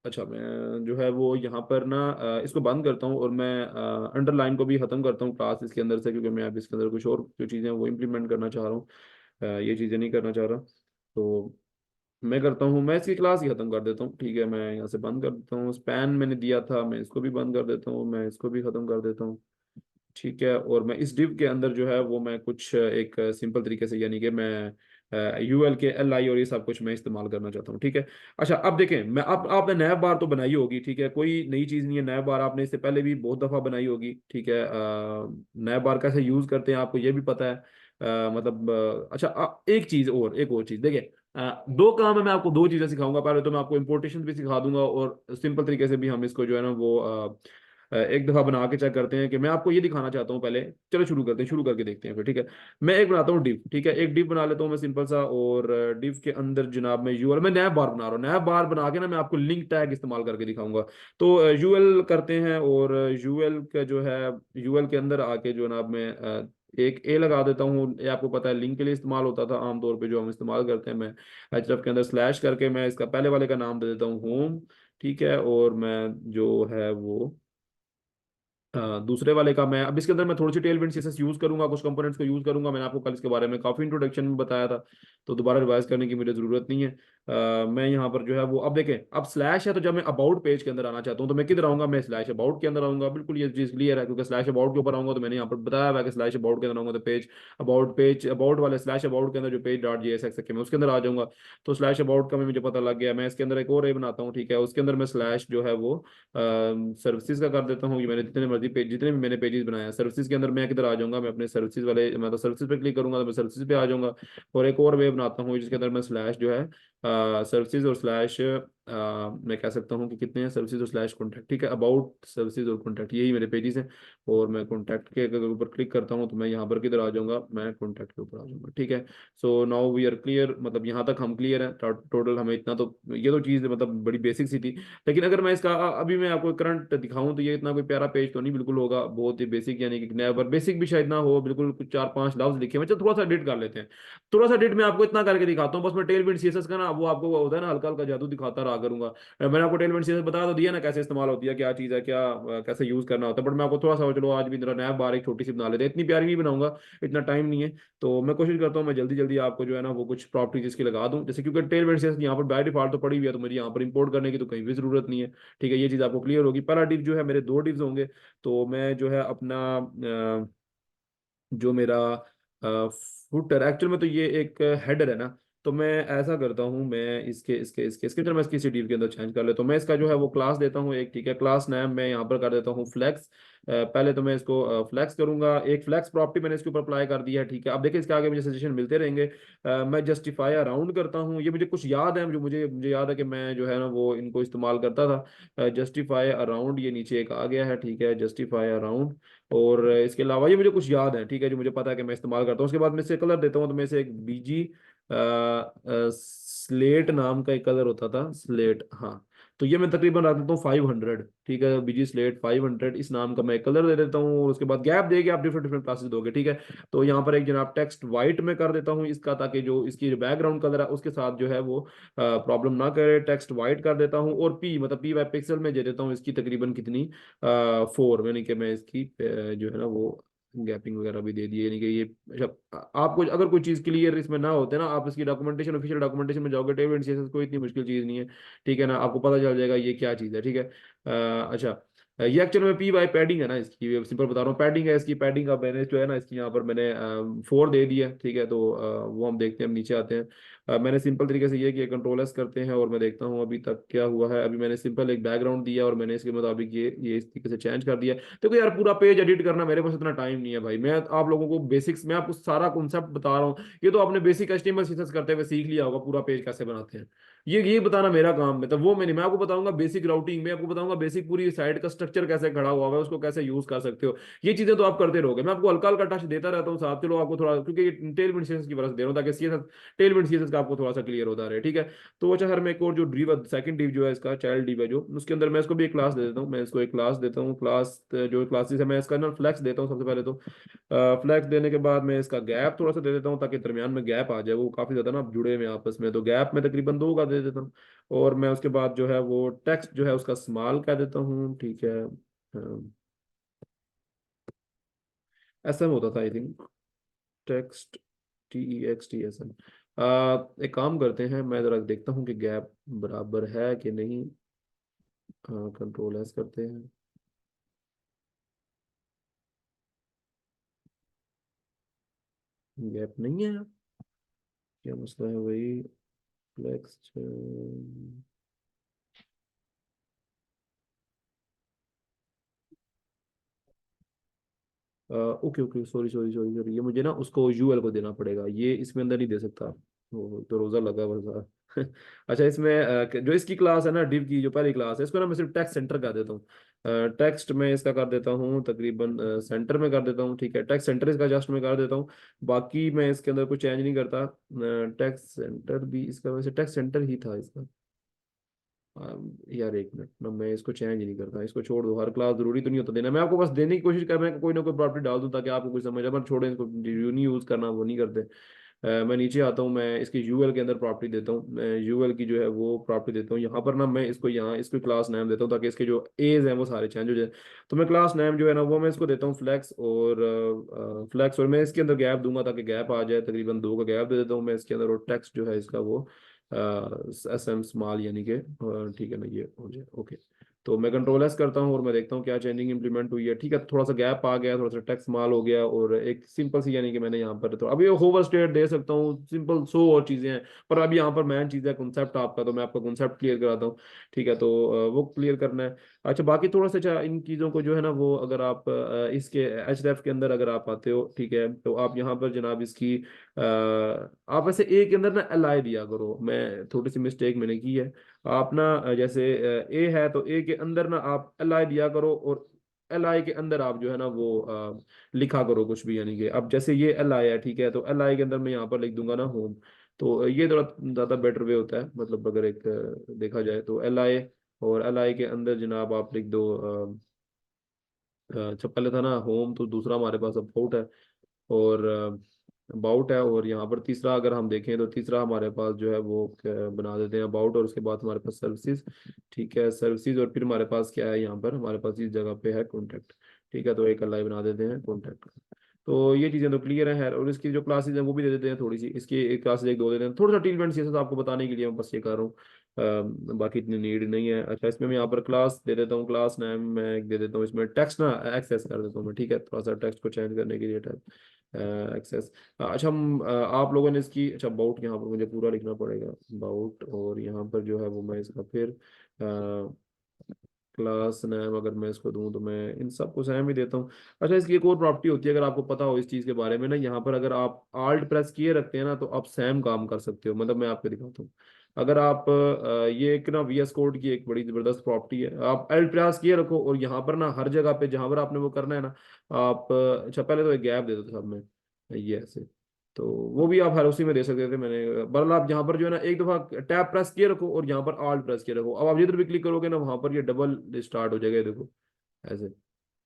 अच्छा मैं जो है वो यहाँ पर ना इसको बंद करता हूँ और मैं अंडरलाइन को भी खत्म करता हूँ क्लास इसके अंदर से, क्योंकि मैं अब इसके अंदर कुछ और जो चीज़ें हैं वो इम्प्लीमेंट करना चाह रहा हूँ, ये चीज़ें नहीं करना चाह रहा। तो मैं करता हूँ, मैं इसकी क्लास ही खत्म कर देता हूँ, ठीक है। मैं यहाँ से बंद कर देता हूँ, स्पैन मैंने दिया था, मैं इसको भी बंद कर देता हूँ, मैं इसको भी खत्म कर देता हूँ, ठीक है। और मैं इस डिव के अंदर जो है वो मैं कुछ एक सिंपल तरीके से, यानी कि मैं UL के LI और ये सब कुछ मैं इस्तेमाल करना चाहता हूँ, ठीक है। अच्छा अब देखें, मैं अब आपने नैब बार तो बनाई होगी, ठीक है, कोई नई चीज़ नहीं है, नैब बार आपने इससे पहले भी बहुत दफ़ा बनाई होगी, ठीक है। नैब बार कैसे यूज़ करते हैं आपको ये भी पता है। मतलब अच्छा एक चीज़ और, एक और चीज़ देखिए, दो काम है, मैं आपको दो चीज़ें सिखाऊंगा। पहले तो मैं आपको इम्पोर्टेशन भी सिखा दूंगा और सिंपल तरीके से भी हम इसको जो है ना वो एक दफ़ा बना के चेक करते हैं कि मैं आपको ये दिखाना चाहता हूँ पहले। चलो शुरू करते हैं, शुरू करके देखते हैं फिर, ठीक है। मैं एक बनाता हूँ डिव, ठीक है, एक डिव बना लेता हूँ मैं सिंपल सा, और डिव के अंदर जनाब मैं यूएल, मैं नया बार बना रहा हूँ, नया बार बना के ना मैं आपको लिंक टैग इस्तेमाल करके दिखाऊंगा। तो यूएल करते हैं, और यूएल का जो है, यूएल के अंदर आके जो जनाब मैं एक ए लगा देता हूँ। ये आपको पता है लिंक के लिए इस्तेमाल होता था आमतौर पे, जो हम इस्तेमाल करते हैं। मैं href के अंदर स्लैश करके मैं इसका पहले वाले का नाम दे देता हूँ होम, ठीक है, और मैं जो है वो दूसरे वाले का मैं अब इसके अंदर मैं थोड़ी सी टेलविंड सीएसएस यूज करूंगा, कुछ कंपोनेंट्स को यूज करूंगा। मैंने आपको कल इसके बारे में काफी इंट्रोडक्शन में बताया था, तो दोबारा रिवाइज करने की मुझे जरूरत नहीं है। मैं यहाँ पर जो है वो, अब देखें, अब स्लैश है, तो जब मैं अबाउट पेज के अंदर आना चाहता हूँ तो मैं किधर आऊंगा, मैं स्लैश अबाउट के अंदर आऊंगा। बिल्कुल ये चीज क्लियर है, क्योंकि स्लैश अबाउट के ऊपर आऊंगा तो मैंने यहाँ पर बताया हुआ है कि स्लैश अबाउट के अंदर आऊंगा तो पेज अबाउट वाले स्लैश अबाउट के अंदर जो पेज डॉट JSX है मैं उसके अंदर आ जाऊंगा। तो स्लैश अबाउट का भी मुझे पता लग गया। मैं इसके अंदर एक और ए बनाता हूँ, ठीक है, उसके अंदर मैं स्लैश जो है वो सर्विसेज का कर देता हूँ। कि मैंने जितने मर्जी पेज, जितने भी मैंने पेजेस बनाए हैं सर्विसेज के अंदर, मैं किधर आ जाऊंगा, मैं अपने सर्विसेज वाले, मैं तो सर्विसेज पे क्लिक करूंगा तो मैं सर्विसेज पे आ जाऊंगा। और एक और वे बनाता हूँ जिसके अंदर मैं स्लैश जो है सर्विसेज और स्लैश मैं कह सकता हूँ कि कितने हैं, सर्विसेज और स्लैश कॉन्टैक्ट, ठीक है, अबाउट सर्विसेज और कॉन्टैक्ट, यही मेरे पेजेस हैं। और मैं कॉन्टैक्ट के अगर ऊपर क्लिक करता हूँ तो मैं यहाँ पर किधर आ जाऊंगा, मैं कॉन्टैक्ट के ऊपर आ जाऊंगा, ठीक है। So now we are clear, मतलब यहाँ तक हम क्लियर है टोटल, हमें इतना तो, ये तो चीज़ मतलब बड़ी बेसिक सी थी। लेकिन अगर मैं इसका अभी मैं आपको करंट दिखाऊं तो ये इतना कोई प्यारा पेज तो नहीं बिल्कुल होगा, बहुत ही बेसिक, यानी कि नेवर बेसिक भी शायद ना हो बिल्कुल, कुछ चार पांच लफ्ज लिखे हुए। चलो थोड़ा सा एडिट कर लेते हैं, थोड़ा सा एडिट मैं आपको इतना करके दिखाता हूँ। बस मैं टेलविंड सीएसएस का ना वो आपको वो होता है ना हल्का हल्का जादू दिखाता रहा करूंगा। मैंने आपको टेलविंड सीएसएस बता तो दिया ना कैसे इस्तेमाल होती है, क्या चीज़ है, क्या कैसे यूज करना होता है, बट मैं आपको थोड़ा सा, चलो आज भी जरा नया बार एक छोटी सी बना लेते हैं, इतनी प्यारी नहीं बनाऊंगा, इतना टाइम नहीं है। तो मैं कोशिश करता हूँ मैं जल्दी जल्दी आपको जो है ना वो कुछ प्रॉपर्टीज इसकी लगा दूं, जैसे क्योंकि टेलविंड सीएसएस यहाँ पर बाय डिफॉल्ट तो पड़ी हुई है, तो मुझे यहाँ पर इंपोर्ट करने की तो कहीं भी जरूरत नहीं है, ठीक है। ये चीज़ आपको क्लियर होगी। पहला डिव जो है, मेरे दो डिव्स होंगे। तो मैं जो है अपना जो मेरा फुटर एक्चुअल में तो ये एक हेडर है ना, तो मैं ऐसा करता हूँ, मैं इसके चलो मैं इसकी सिटी के अंदर चेंज कर लेता हूँ। मैं इसका जो है वो क्लास देता हूँ एक, ठीक है, क्लास नाम मैं यहाँ पर कर देता हूँ फ्लेक्स। पहले तो मैं इसको फ्लेक्स करूंगा, एक फ्लेक्स प्रॉपर्टी मैंने इसके ऊपर अप्लाई कर दिया है, ठीक है। अब देखिए इसके आगे मुझे सजेशन मिलते रहेंगे। मैं जस्टिफाई अराउंड करता हूँ, ये मुझे कुछ याद है, जो मुझे मुझे याद है कि मैं जो है ना वो इनको इस्तेमाल करता था। जस्टिफाई अराउंड ये नीचे एक आ गया है, ठीक है, जस्टिफाई अराउंड। और इसके अलावा ये मुझे कुछ याद है, ठीक है, जो मुझे पता है कि मैं इस्तेमाल करता हूँ। उसके बाद मैं इसे कलर देता हूँ, तो मैं इसे एक बीजी स्लेट नाम का एक कलर होता था, स्लेट, हाँ। तो ये मैं तकरीबन रख देता हूँ 500, ठीक है, बीजी स्लेट 500 इस नाम का मैं एक कलर दे देता हूँ। और उसके बाद गैप देके आप डिफरेंट डिफरेंट क्लासेस दोगे, ठीक है। तो यहाँ पर एक जनाब टेक्स्ट वाइट में कर देता हूँ इसका, ताकि जो इसकी जो बैकग्राउंड कलर है उसके साथ जो है वो प्रॉब्लम ना करे। टेक्स्ट वाइट कर देता हूँ, और पी मतलब पी बाय पिक्सल में दे देता हूँ इसकी तकरीबन कितनी 4, यानी कि मैं इसकी जो है ना वो गैपिंग वगैरह भी दे दिए, यानी कि ये अच्छा। आपको अगर कोई चीज़ क्लियर इसमें ना होते ना, आप इसकी डॉक्यूमेंटेशन, ऑफिशियल डॉक्यूमेंटेशन में जाओगे, टेबल एंड सीएसएस कोई इतनी मुश्किल चीज़ नहीं है, ठीक है ना, आपको पता चल जाएगा ये क्या चीज़ है, ठीक है। अच्छा, ये एक्चुअल में पी बाई पैडिंग है ना इसकी, सिंपल बता रहा हूँ, पैडिंग है इसकी, पैडिंग का मैंने जो है ना इसकी यहाँ पर मैंने 4 दे दिया, ठीक है। तो वो हम देखते हैं, हम नीचे आते हैं। मैंने सिंपल तरीके से ये किया, कंट्रोल एस करते हैं, और मैं देखता हूँ अभी तक क्या हुआ है। अभी मैंने सिंपल एक बैकग्राउंड दिया और मैंने इसके मुताबिक ये इस तरीके से चेंज कर दिया। देखो यार, पूरा पेज एडिट करना मेरे पास इतना टाइम नहीं है भाई। मैं आप लोगों को बेसिक्स, मैं आपको सारा कॉन्सेप्ट बता रहा हूँ, ये तो आपने बेसिक HTML सीएसएस करते हुए सीख लिया होगा, पूरा पेज कैसे बनाते हैं। ये बताना मेरा काम है, तो वो मैं आपको बताऊंगा बेसिक राउटिंग, मैं आपको बताऊंगा बेसिक पूरी साइट का स्ट्रक्चर कैसे खड़ा हुआ है, उसको कैसे यूज कर सकते हो। ये चीजें तो आप करते रहोगे, मैं आपको हल्का हल्का टच देता रहता हूँ साथ, चलो आपको थोड़ा, क्योंकि ये टेलमेंट सीएसएस की वजह से दे रहा हूँ, ताकि सीएसएस टेलमेंट सीएसएस का आपको थोड़ा सा क्लियर होता रहे, ठीक है। तो अच्छा, हर में एक और जो ड्रीव सेकंड डिव जो है इसका चाइल्ड डिव है, जो उसके अंदर मैं इसको भी एक क्लास दे देता हूँ। मैं इसको एक क्लास देता हूँ, क्लास जो क्लासेस है मैं इसका ना फ्लैक्स देता हूँ सबसे पहले तो। फ्लैक्स देने के बाद मैं इसका गैप थोड़ा सा दे देता हूँ, ताकि दरमियान में गैप आ जाए, वो काफी ज्यादा ना जुड़े हुए हैं आपस में, तो गैप में तकरीबन 2 का दे देता हूँ। और मैं उसके बाद जो है वो टेक्स्ट जो है उसका स्मॉल कह देता हूँ, ठीक है। एस एम होता था I think, text, TEXT SM। एक काम करते हैं, मैं जरा देखता हूँ कि गैप बराबर है कि नहीं। कंट्रोल एस करते हैं, गैप नहीं है। क्या मसला है भाई? Flex, okay okay, sorry sorry sorry sorry, ये मुझे ना उसको यूएल को देना पड़ेगा, ये इसमें अंदर नहीं दे सकता। तो रोजा लगा बरसा। अच्छा, इसमें जो इसकी क्लास है ना, डिव की जो पहली क्लास है, इसको ना मैं सिर्फ टेक्स्ट सेंटर कर देता हूँ। टेक्स्ट में इसका कर देता हूँ तकरीबन सेंटर में कर देता हूँ, ठीक है, टेक्स्ट सेंटर इसका जस्ट में कर देता हूँ। बाकी मैं इसके अंदर कुछ चेंज नहीं करता। टेक्स्ट सेंटर भी इसका वैसे टेक्स्ट सेंटर ही था इसका। यार एक मिनट ना, मैं इसको चेंज ही नहीं करता, इसको छोड़ दो, हर क्लास जरूरी तो नहीं होता देना, मैं आपको बस देने की कोशिश कर रहा हूं, कोई ना कोई प्रॉपर्टी डाल दूं ताकि आपको कुछ समझ आए, पर छोड़ें इसको, यू नहीं यूज करना, वो नहीं करते। मैं नीचे आता हूँ, मैं इसके यूएल के अंदर प्रॉपर्टी देता हूँ, मैं यूएल की जो है वो प्रॉपर्टी देता हूँ यहाँ पर ना, मैं इसको यहाँ इसको क्लास नेम देता हूँ ताकि इसके जो एज हैं वो सारे चेंज हो जाए। तो मैं क्लास नेम जो है ना वो मैं इसको देता हूँ फ्लैक्स, और मैं इसके अंदर गैप दूंगा ताकि गैप आ जाए, तकरीबन 2 का गैप दे देता हूँ मैं इसके अंदर, और टेक्स्ट जो है इसका वो एस एम स्मॉल यानी कि ठीक है ना, ये हो जाए ओके। तो मैं कंट्रोल एस करता हूँ और मैं देखता हूँ क्या चेंजिंग इंप्लीमेंट हुई है, ठीक है, थोड़ा सा गैप आ गया, थोड़ा सा टेक्स्ट स्मॉल हो गया, और एक सिंपल सी यानी कि मैंने यहाँ पर तो अभी होवर स्टेट दे सकता हूँ, सिंपल सो और चीज़ें हैं, पर अभी यहाँ पर मेन चीज़ है कॉन्सेप्ट आपका, तो मैं आपका कॉन्सेप्ट क्लियर कराता हूँ, ठीक है, तो वो क्लियर करना है। अच्छा, बाकी थोड़ा सा अच्छा इन चीज़ों को जो है ना वो, अगर आप इसके एच के अंदर अगर आप आते हो, ठीक है, तो आप यहाँ पर जनाब इसकी आप ऐसे ए के अंदर ना एल आई दिया करो, मैं थोड़ी सी मिस्टेक मैंने की है। आप ना जैसे ए है तो ए के अंदर ना आप एल आई दिया करो, और एल आई के अंदर आप जो है ना वो लिखा करो कुछ भी, यानी कि अब जैसे ये एल आई है, ठीक है, तो एल आई के अंदर मैं यहाँ पर लिख दूंगा ना होम। तो ये थोड़ा ज़्यादा बेटर वे होता है, मतलब अगर एक देखा जाए तो एल आई, और एल आई के अंदर जनाब आप लिख दो अच्छा, पहले था ना होम, तो दूसरा हमारे पास अबाउट है, और अबाउट है, और यहाँ पर तीसरा अगर हम देखें तो तीसरा हमारे पास जो है वो बना देते हैं अबाउट, और उसके बाद हमारे पास सर्विसेज, ठीक है, सर्विसेज, और फिर हमारे पास क्या है, यहाँ पर हमारे पास इस जगह पे है कॉन्टैक्ट, ठीक है, तो एक अलाइ बना देते हैं कॉन्टैक्ट। तो ये चीज़ें तो क्लियर है, और इसकी जो क्लासेज हैं वो भी दे देते हैं थोड़ी सी, इसकी एक क्लासेज एक दो दे देते हैं, थोड़ा सा टीलमेंट सी आपको बताने के लिए मैं बस ये कर रहा हूँ। बाकी इतनी नीड नहीं है। अच्छा, इसमें मैं यहाँ पर क्लास दे देता हूँ, क्लास नेम मैं एक दे देता हूँ, इसमें टेक्स्ट ना एक्सेस कर देता हूँ मैं, ठीक है, थोड़ा सा टेक्स्ट को चेंज करने के लिए एक्सेस। अच्छा, आप लोगों ने इसकी, अच्छा अबाउट यहाँ पर मुझे पूरा लिखना पड़ेगा अबाउट, और यहाँ पर जो है वो मैं इसका फिर क्लास नेम अगर मैं इसको दूं तो मैं इन सबको सेम ही देता हूँ। अच्छा, इसकी एक और प्रॉपर्टी होती है, अगर आपको पता हो इस चीज़ के बारे में ना, यहाँ पर अगर आप आल्ट प्रेस किए रखते हैं ना तो आप सेम काम कर सकते हो, मतलब मैं आपको दिखाता हूँ। अगर आप ये एक ना वीएस कोड की एक बड़ी जबरदस्त प्रॉपर्टी है, आप अल्ट प्रेस किए रखो और यहाँ पर ना हर जगह पे जहाँ पर आपने वो करना है ना, आप अच्छा पहले तो एक गैप दे दो सब में, ये ऐसे, तो वो भी आप हर उसी में दे सकते थे मैंने, बहरहाल आप यहाँ पर जो है ना एक दफा टैब प्रेस किए रखो और यहाँ पर आल्ट प्रेस किए रखो, अब आप जिधर भी क्लिक करोगे ना वहां पर ये डबल स्टार्ट हो जाएगा, ये देखो ऐसे,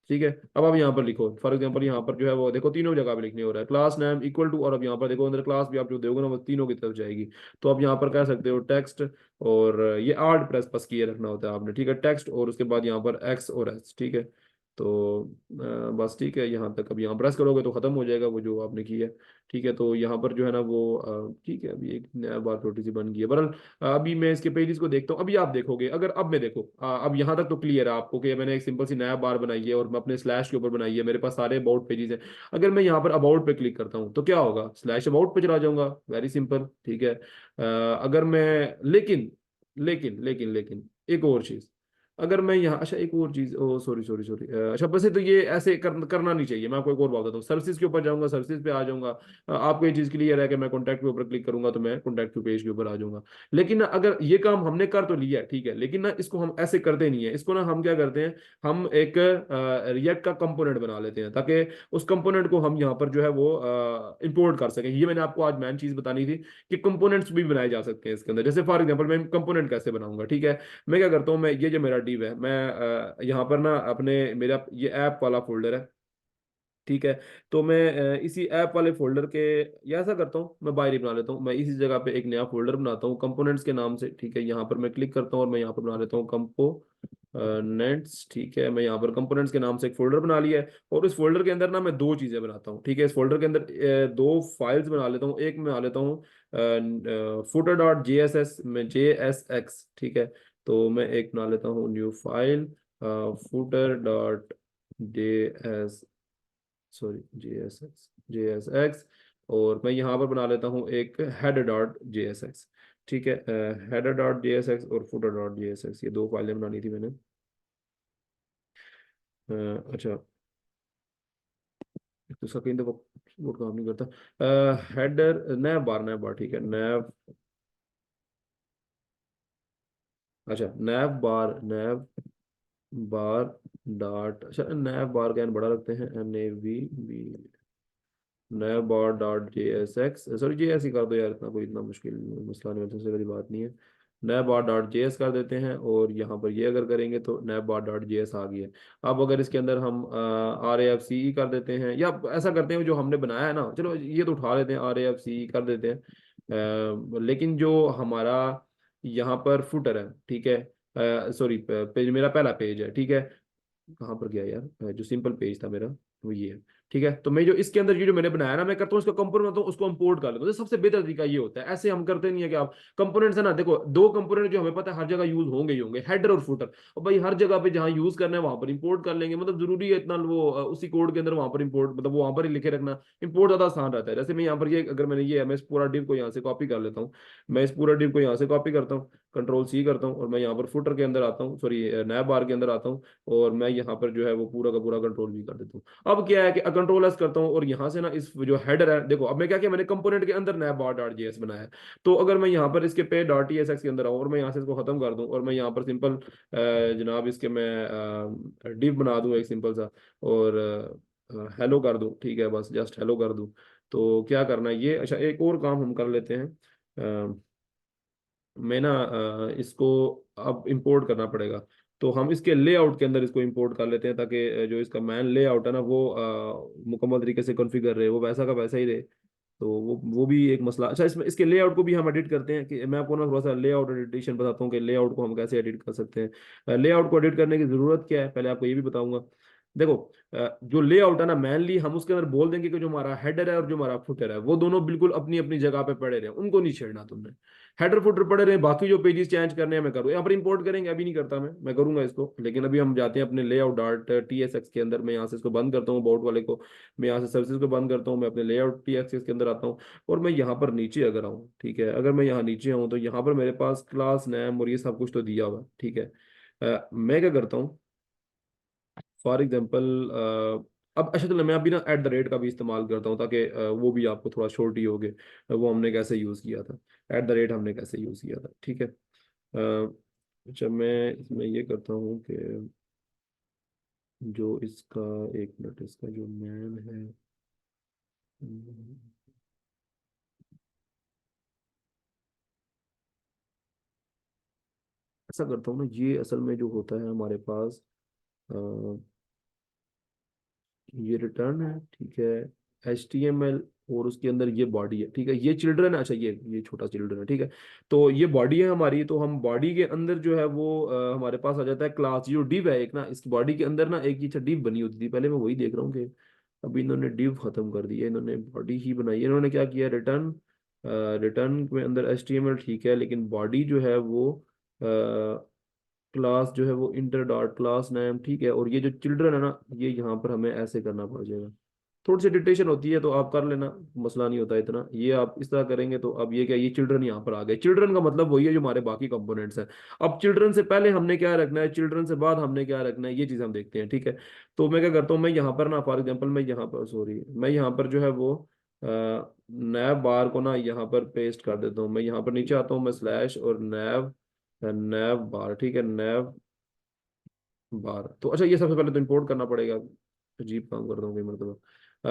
ठीक है। अब आप यहाँ पर लिखो, फॉर एग्जांपल यहाँ पर जो है वो देखो तीनों जगह पे लिखने हो रहा है क्लास नेम इक्वल टू, और अब यहाँ पर देखो अंदर क्लास भी आप जो दोगे ना वो तीनों की तरफ जाएगी। तो आप यहाँ पर कह सकते हो टेक्स्ट, और ये आल्ट प्रेस बस किए रखना होता है आपने, ठीक है, टेक्स्ट और उसके बाद यहाँ पर एक्स और एस, ठीक है। तो बस ठीक है, यहाँ तक अब यहाँ प्रेस करोगे तो खत्म हो जाएगा वो जो आपने की है, ठीक है। तो यहाँ पर जो है ना वो ठीक है, अभी एक नया बार छोटी सी बन गई है, बहरहाल अभी मैं इसके पेजेस को देखता हूँ, अभी आप देखोगे, अगर अब मैं देखो अब यहाँ तक तो क्लियर है आपको कि मैंने एक सिंपल सी नया बार बनाई है और मैं अपने स्लैश के ऊपर बनाई है, मेरे पास सारे अबाउट पेजेस हैं। अगर मैं यहाँ पर अबाउट पे क्लिक करता हूँ तो क्या होगा, स्लैश अबाउट पे चला जाऊंगा, वेरी सिंपल, ठीक है। अगर मैं लेकिन एक और चीज, अगर मैं यहाँ, अच्छा एक और चीज, ओ सॉरी सॉरी सॉरी, अच्छा वैसे तो ये ऐसे करना नहीं चाहिए, मैं आपको एक और बात बताता हूँ, सर्विसेज के ऊपर जाऊंगा, सर्विसेज पे आ जाऊंगा, आपको ये चीज क्लियर है कि मैं कॉन्टैक्ट के ऊपर क्लिक करूंगा तो मैं कॉन्टैक्ट के पेज के ऊपर आ जाऊंगा। लेकिन ना अगर ये काम हमने कर तो लिया है, ठीक है, लेकिन ना इसको हम ऐसे करते नहीं है, इसको ना हम क्या करते हैं, हम एक रिएक्ट का कंपोनेंट बना लेते हैं ताकि उस कंपोनेंट को हम यहाँ पर जो है वो इंपोर्ट कर सकें। ये मैंने आपको आज मेन चीज बतानी थी कि कंपोनेंट्स भी बनाए जा सकते हैं इसके अंदर, जैसे फॉर एग्जाम्पल मैं कंपोनेंट कैसे बनाऊंगा, ठीक है। मैं क्या करता हूँ, मैं ये जो मेरा डिव है, मैं यहाँ पर ना अपने मेरा ये ऐप वाला फोल्डर है, ठीक है, तो मैं इसी ऐप वाले फोल्डर के, या ऐसा करता हूँ मैं बायरी बना लेता हूँ, मैं इसी जगह पे एक नया फोल्डर बनाता हूँ कंपोनेंट्स के नाम से, ठीक है, यहाँ पर मैं क्लिक करता हूँ और मैं यहाँ पर बना लेता हूँ कंपो नेट्स, ठीक है, मैं यहाँ पर कंपोनेंट्स के नाम से एक फोल्डर बना लिया है, और इस फोल्डर के अंदर ना मैं दो चीजें बनाता हूँ, ठीक है, इस फोल्डर के अंदर दो फाइल्स बना लेता हूँ, एक मैं बना लेता हूँ footer dot J S S में JSX, ठीक है, तो मैं एक बना लेता हूँ new file footer dot J S, sorry JSX, और मैं यहाँ पर बना लेता हूँ एक header dot J S X. ठीक है, header dot J S X और footer dot J S X, ये दो फाइलें बनानी थी मैंने। अच्छा, एक तो इसका कहीं दफा वो काम नहीं करता। हेडर नैव बार ठीक है, नैव। अच्छा, नैव बार डॉट, अच्छा नैव बार का एन बड़ा रखते हैं, NAV, नया bar dot J S X, sorry J S ही कर दो यार, इतना कोई इतना मुश्किल मसला नहीं होता, उससे बड़ी बात नहीं है। नया बार डॉट जे एस कर देते हैं, और यहाँ पर ये अगर करेंगे तो नया बार डॉट जे एस आ गया है। अब अगर इसके अंदर हम RAFCE कर देते हैं, या ऐसा करते हैं जो हमने बनाया है ना, चलो ये तो उठा लेते हैं, RAFCE कर देते हैं। लेकिन जो हमारा यहाँ पर फुटर है, ठीक है, सॉरी पेज, मेरा पहला पेज है, ठीक है, कहाँ पर गया यार, जो सिंपल पेज था मेरा वो ये है। ठीक है, तो मैं जो इसके अंदर ये जो मैंने बनाया ना, मैं करता हूँ इसका कंपोनेंट बनाता हूँ, उसको इंपोर्ट कर लेता हूँ। तो सबसे बेहतर तरीका ये होता है, ऐसे हम करते नहीं है कि आप कंपोनेंट्स है ना, देखो दो कंपोनेंट जो हमें पता है हर जगह यूज होंगे ही होंगे, हेडर और फुटर, और भाई हर जगह पे जहाँ यूज करना है वहां पर इंपोर्ट कर लेंगे, मतलब जरूरी है इतना वो उसी कोड के अंदर वहां पर इंपोर्ट, मतलब वो वहां पर ही लिखे रखना, इंपोर्ट ज्यादा आसान रहता है। जैसे मैं यहाँ पर ये अगर मैंने ये है, मैं इस पूरा डिव को यहाँ से कॉपी कर लेता हूँ, मैं इस पूरा डिव को यहाँ से कॉपी करता हूँ, कंट्रोल C करता हूँ, और मैं यहाँ पर फुटर के अंदर आता हूँ, सॉरी नया बार के अंदर आता हूँ, और मैं यहाँ पर जो है वो पूरा का पूरा कंट्रोल V कर देता हूँ। अब क्या है कि कंट्रोल S करता हूँ, और यहाँ से ना इस जो हेडर है, देखो अब मैं क्या किया, मैंने कंपोनेंट के अंदर नया बार डॉट जेएस बनाया है। तो अगर मैं यहाँ पर इसके पे डॉट TSX के अंदर आऊँ, और मैं यहाँ से इसको खत्म कर दूँ, और मैं यहाँ पर सिंपल जनाब इसके मैं डिव बना दूँ एक सिंपल सा, और हेलो कर दूँ, ठीक है, बस जस्ट हेलो कर दूँ। तो क्या करना है ये, अच्छा एक और काम हम कर लेते हैं, मैं ना इसको अब इंपोर्ट करना पड़ेगा। तो हम इसके लेआउट के अंदर इसको इंपोर्ट कर लेते हैं, ताकि जो इसका मैन लेआउट है ना वो मुकम्मल तरीके से कॉन्फ़िगर रहे, वो वैसा का वैसा ही रहे। तो वो भी एक मसला। अच्छा, इसमें इसके लेआउट को भी हम एडिट करते हैं, कि मैं आपको ना थोड़ा सा लेआउट एडिटेशन बताता हूँ कि लेआउट को हम कैसे एडिट कर सकते हैं। लेआउट को एडिट करने की जरूरत क्या है, पहले आपको ये भी बताऊंगा। देखो, जो लेआउट है ना मैनली हम उसके अंदर बोल देंगे कि जो हमारा हेडर है और जो हमारा फुटर है वो दोनों बिल्कुल अपनी अपनी जगह पे पड़े रहे, उनको नहीं छेड़ना तुमने। हेडर फुटर पड़े रहे, बाकी जो पेजेस चेंज करने हैं मैं करूँ, यहाँ पर इंपोर्ट करेंगे, अभी नहीं करता मैं करूंगा इसको, लेकिन अभी हम जाते हैं अपने लेआउट डॉट TSX के अंदर। मैं यहाँ से इसको बंद करता हूँ अबाउट वाले को, मैं यहाँ से सर्विसेज को बंद करता हूँ, मैं अपने लेआउट TSX के अंदर आता हूँ, और मैं यहाँ पर नीचे अगर आऊँ, ठीक है, अगर मैं यहाँ नीचे आऊँ तो यहाँ पर मेरे पास क्लास नेम और ये सब कुछ तो दिया हुआ है, ठीक है। मैं क्या करता हूँ, फॉर एग्जाम्पल अब अच्छा चलो मैं अभी ना एट द रेट का भी इस्तेमाल करता हूँ, ताकि वो भी आपको थोड़ा शॉर्ट ही होगे, वो हमने कैसे यूज़ किया था, एट द रेट हमने कैसे यूज़ किया था, ठीक है। अच्छा, मैं इसमें ये करता हूँ कि जो इसका, एक मिनट, इसका जो मैन है, हम्म, ऐसा करता हूँ ना, ये असल में जो होता है हमारे पास, ये रिटर्न है, ठीक है, HTML, और उसके अंदर ये बॉडी है, ठीक है, ये चिल्ड्रन है, अच्छा ये छोटा चिल्ड्रन है, ठीक है। तो ये बॉडी है हमारी, तो हम बॉडी के अंदर जो है वो हमारे पास आ जाता है क्लास, जो डिव है एक ना, इस बॉडी के अंदर ना एक ये डिव बनी होती थी पहले, मैं वही देख रहा हूँ कि अभी इन्होंने डिव खत्म कर दिया, इन्होंने बॉडी ही बनाई है। इन्होंने क्या किया, रिटर्न, रिटर्न में अंदर HTML ठीक है, लेकिन बॉडी जो है वो क्लास जो है वो इंटर डॉट क्लास नेम, ठीक है, और ये जो चिल्ड्रन है ना, ये यहाँ पर हमें ऐसे करना पड़ जाएगा। थोड़ी सी डिटेशन होती है तो आप कर लेना, मसला नहीं होता इतना, ये आप इस तरह करेंगे तो अब ये क्या, ये चिल्ड्रन यहाँ पर आ गए। चिल्ड्रन का मतलब वही है जो हमारे बाकी कंपोनेंट्स हैं। अब चिल्ड्रन से पहले हमने क्या रखना है, चिल्ड्रन से बाद हमने क्या रखना है, ये चीज़ हम देखते हैं, ठीक है। तो मैं क्या करता हूँ, मैं यहाँ पर ना फॉर एग्जाम्पल, मैं यहाँ पर, सॉरी, मैं यहाँ पर जो है वो नैव बार को ना यहाँ पर पेस्ट कर देता हूँ। मैं यहाँ पर नीचे आता हूँ, मैं स्लैश और नैव, नैव बार, ठीक है, नैव बार। तो अच्छा, ये सबसे पहले तो इंपोर्ट करना पड़ेगा, अजीब काम करता हूँ कई मतलब।